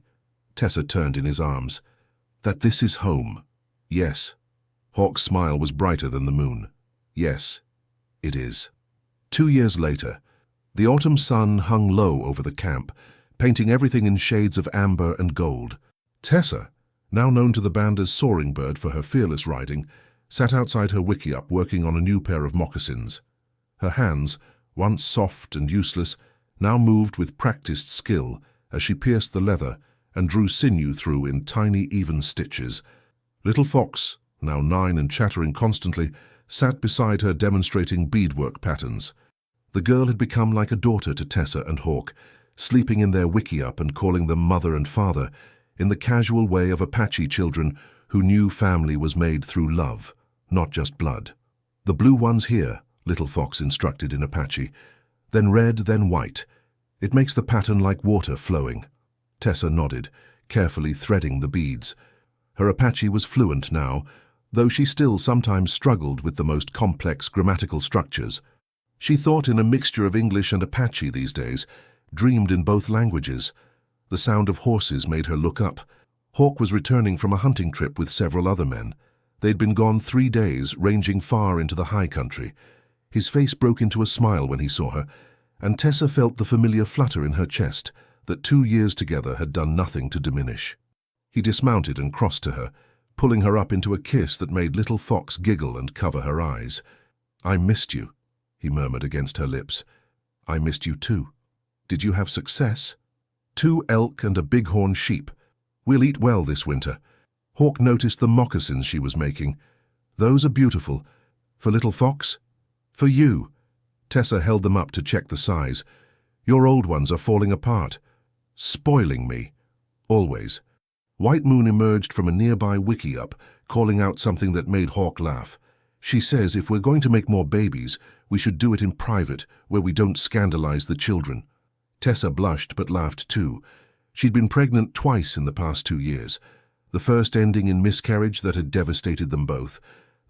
Tessa turned in his arms. "That this is home." "Yes." Hawk's smile was brighter than the moon. "Yes, it is." 2 years later, the autumn sun hung low over the camp, painting everything in shades of amber and gold. Tessa, now known to the band as Soaring Bird for her fearless riding, sat outside her wickiup working on a new pair of moccasins. Her hands, once soft and useless, now moved with practiced skill as she pierced the leather and drew sinew through in tiny, even stitches. Little Fox, now 9 and chattering constantly, sat beside her demonstrating beadwork patterns. The girl had become like a daughter to Tessa and Hawk, sleeping in their wickiup and calling them mother and father, in the casual way of Apache children who knew family was made through love, not just blood. "The blue one's here," Little Fox instructed in Apache. "Then red, then white. It makes the pattern like water flowing." Tessa nodded, carefully threading the beads. Her Apache was fluent now, though she still sometimes struggled with the most complex grammatical structures. She thought in a mixture of English and Apache these days, dreamed in both languages. The sound of horses made her look up. Hawk was returning from a hunting trip with several other men. They'd been gone 3 days, ranging far into the high country. His face broke into a smile when he saw her, and Tessa felt the familiar flutter in her chest that 2 years together had done nothing to diminish. He dismounted and crossed to her, pulling her up into a kiss that made Little Fox giggle and cover her eyes. "I missed you," he murmured against her lips. "I missed you too. Did you have success?" "2 elk and a bighorn sheep. We'll eat well this winter." Hawk noticed the moccasins she was making. "Those are beautiful. For Little Fox?" "For you." Tessa held them up to check the size. "Your old ones are falling apart." "Spoiling me." "Always." White Moon emerged from a nearby wickiup, calling out something that made Hawk laugh. "She says if we're going to make more babies, we should do it in private, where we don't scandalize the children." Tessa blushed but laughed too. She'd been pregnant twice in the past 2 years, the first ending in miscarriage that had devastated them both,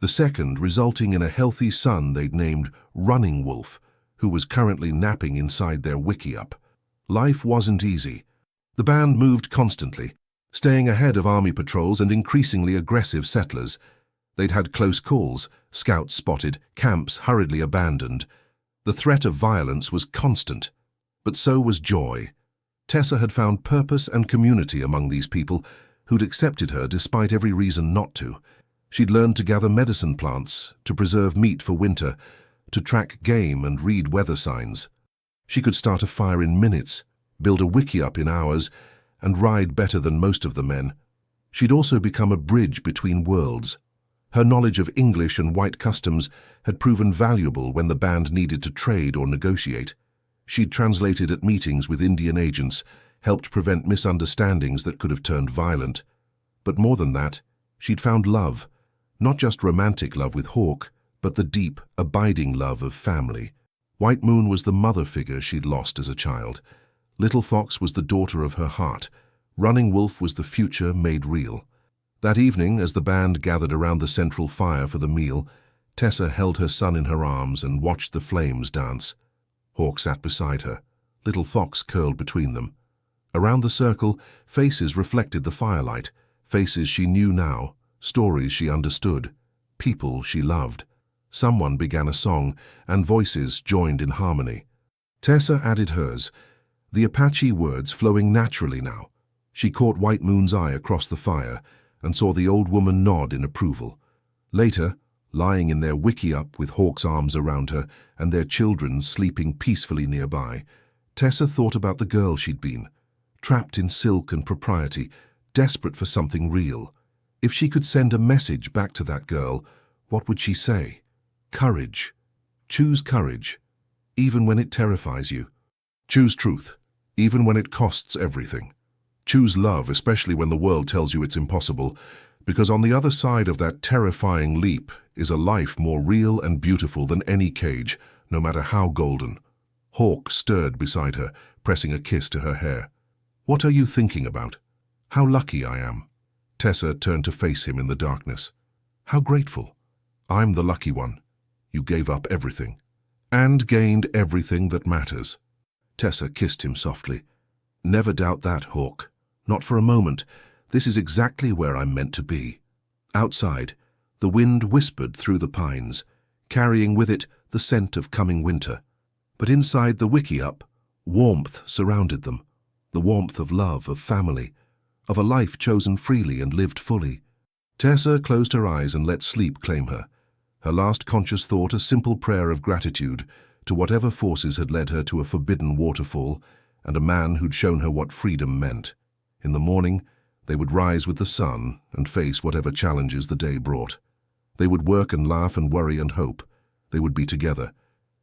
the second resulting in a healthy son they'd named Running Wolf, who was currently napping inside their wickiup. Life wasn't easy. The band moved constantly, staying ahead of army patrols and increasingly aggressive settlers. They'd had close calls, scouts spotted, camps hurriedly abandoned. The threat of violence was constant, but so was joy. Tessa had found purpose and community among these people who'd accepted her despite every reason not to. She'd learned to gather medicine plants, to preserve meat for winter, to track game and read weather signs. She could start a fire in minutes, build a wickiup in hours, and ride better than most of the men. She'd also become a bridge between worlds. Her knowledge of English and white customs had proven valuable when the band needed to trade or negotiate. She'd translated at meetings with Indian agents, helped prevent misunderstandings that could have turned violent. But more than that, she'd found love, not just romantic love with Hawk, but the deep, abiding love of family. White Moon was the mother figure she'd lost as a child. Little Fox was the daughter of her heart. Running Wolf was the future made real. That evening, as the band gathered around the central fire for the meal, Tessa held her son in her arms and watched the flames dance. Hawk sat beside her. Little Fox curled between them. Around the circle, faces reflected the firelight, faces she knew now, stories she understood, people she loved. Someone began a song, and voices joined in harmony. Tessa added hers, the Apache words flowing naturally now. She caught White Moon's eye across the fire and saw the old woman nod in approval. Later, lying in their wickiup with Hawk's arms around her and their children sleeping peacefully nearby, Tessa thought about the girl she'd been, trapped in silk and propriety, desperate for something real. If she could send a message back to that girl, what would she say? Courage. Choose courage, even when it terrifies you. Choose truth, even when it costs everything. Choose love, especially when the world tells you it's impossible, because on the other side of that terrifying leap is a life more real and beautiful than any cage, no matter how golden. Hawk stirred beside her, pressing a kiss to her hair. What are you thinking about? How lucky I am. Tessa turned to face him in the darkness. How grateful. I'm the lucky one. You gave up everything. And gained everything that matters. Tessa kissed him softly. Never doubt that, Hawk. Not for a moment. This is exactly where I'm meant to be. Outside, the wind whispered through the pines, carrying with it the scent of coming winter. But inside the wickiup, warmth surrounded them. The warmth of love, of family, of a life chosen freely and lived fully. Tessa closed her eyes and let sleep claim her. Her last conscious thought a simple prayer of gratitude to whatever forces had led her to a forbidden waterfall and a man who'd shown her what freedom meant. In the morning, they would rise with the sun and face whatever challenges the day brought. They would work and laugh and worry and hope. They would be together.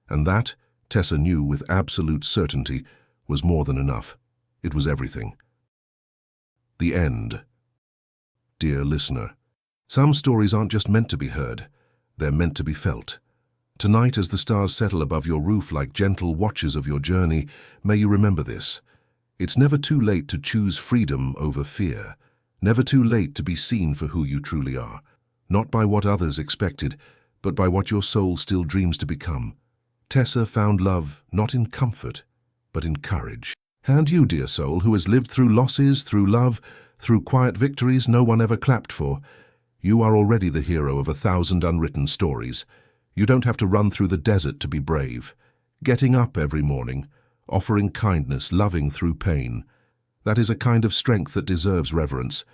And that, Tessa knew with absolute certainty, was more than enough. It was everything. The end. Dear listener, some stories aren't just meant to be heard. They're meant to be felt. Tonight, as the stars settle above your roof like gentle watchers of your journey, may you remember this. It's never too late to choose freedom over fear. Never too late to be seen for who you truly are. Not by what others expected, but by what your soul still dreams to become. Tessa found love not in comfort, but in courage. And you, dear soul, who has lived through losses, through love, through quiet victories no one ever clapped for, you are already the hero of 1,000 unwritten stories. You don't have to run through the desert to be brave. Getting up every morning, offering kindness, loving through pain. That is a kind of strength that deserves reverence.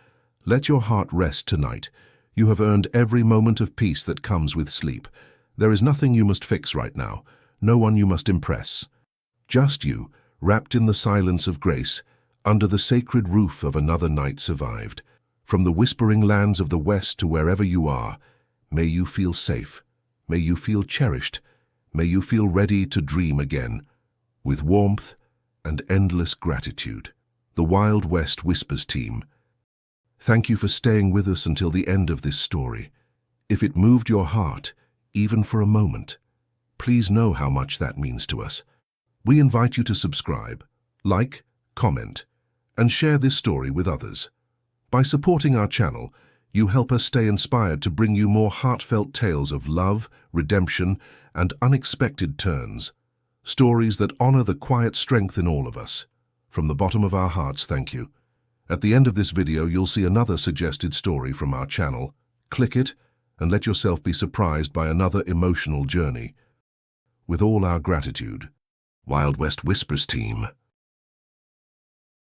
Let your heart rest tonight. You have earned every moment of peace that comes with sleep. There is nothing you must fix right now, no one you must impress. Just you, wrapped in the silence of grace, under the sacred roof of another night survived. From the whispering lands of the West to wherever you are, may you feel safe, may you feel cherished, may you feel ready to dream again, with warmth and endless gratitude. The Wild West Whispers team, thank you for staying with us until the end of this story. If it moved your heart, even for a moment, please know how much that means to us. We invite you to subscribe, like, comment, and share this story with others. By supporting our channel, you help us stay inspired to bring you more heartfelt tales of love, redemption, and unexpected turns. Stories that honor the quiet strength in all of us. From the bottom of our hearts, thank you. At the end of this video, you'll see another suggested story from our channel. Click it and let yourself be surprised by another emotional journey. With all our gratitude, Wild West Whispers team.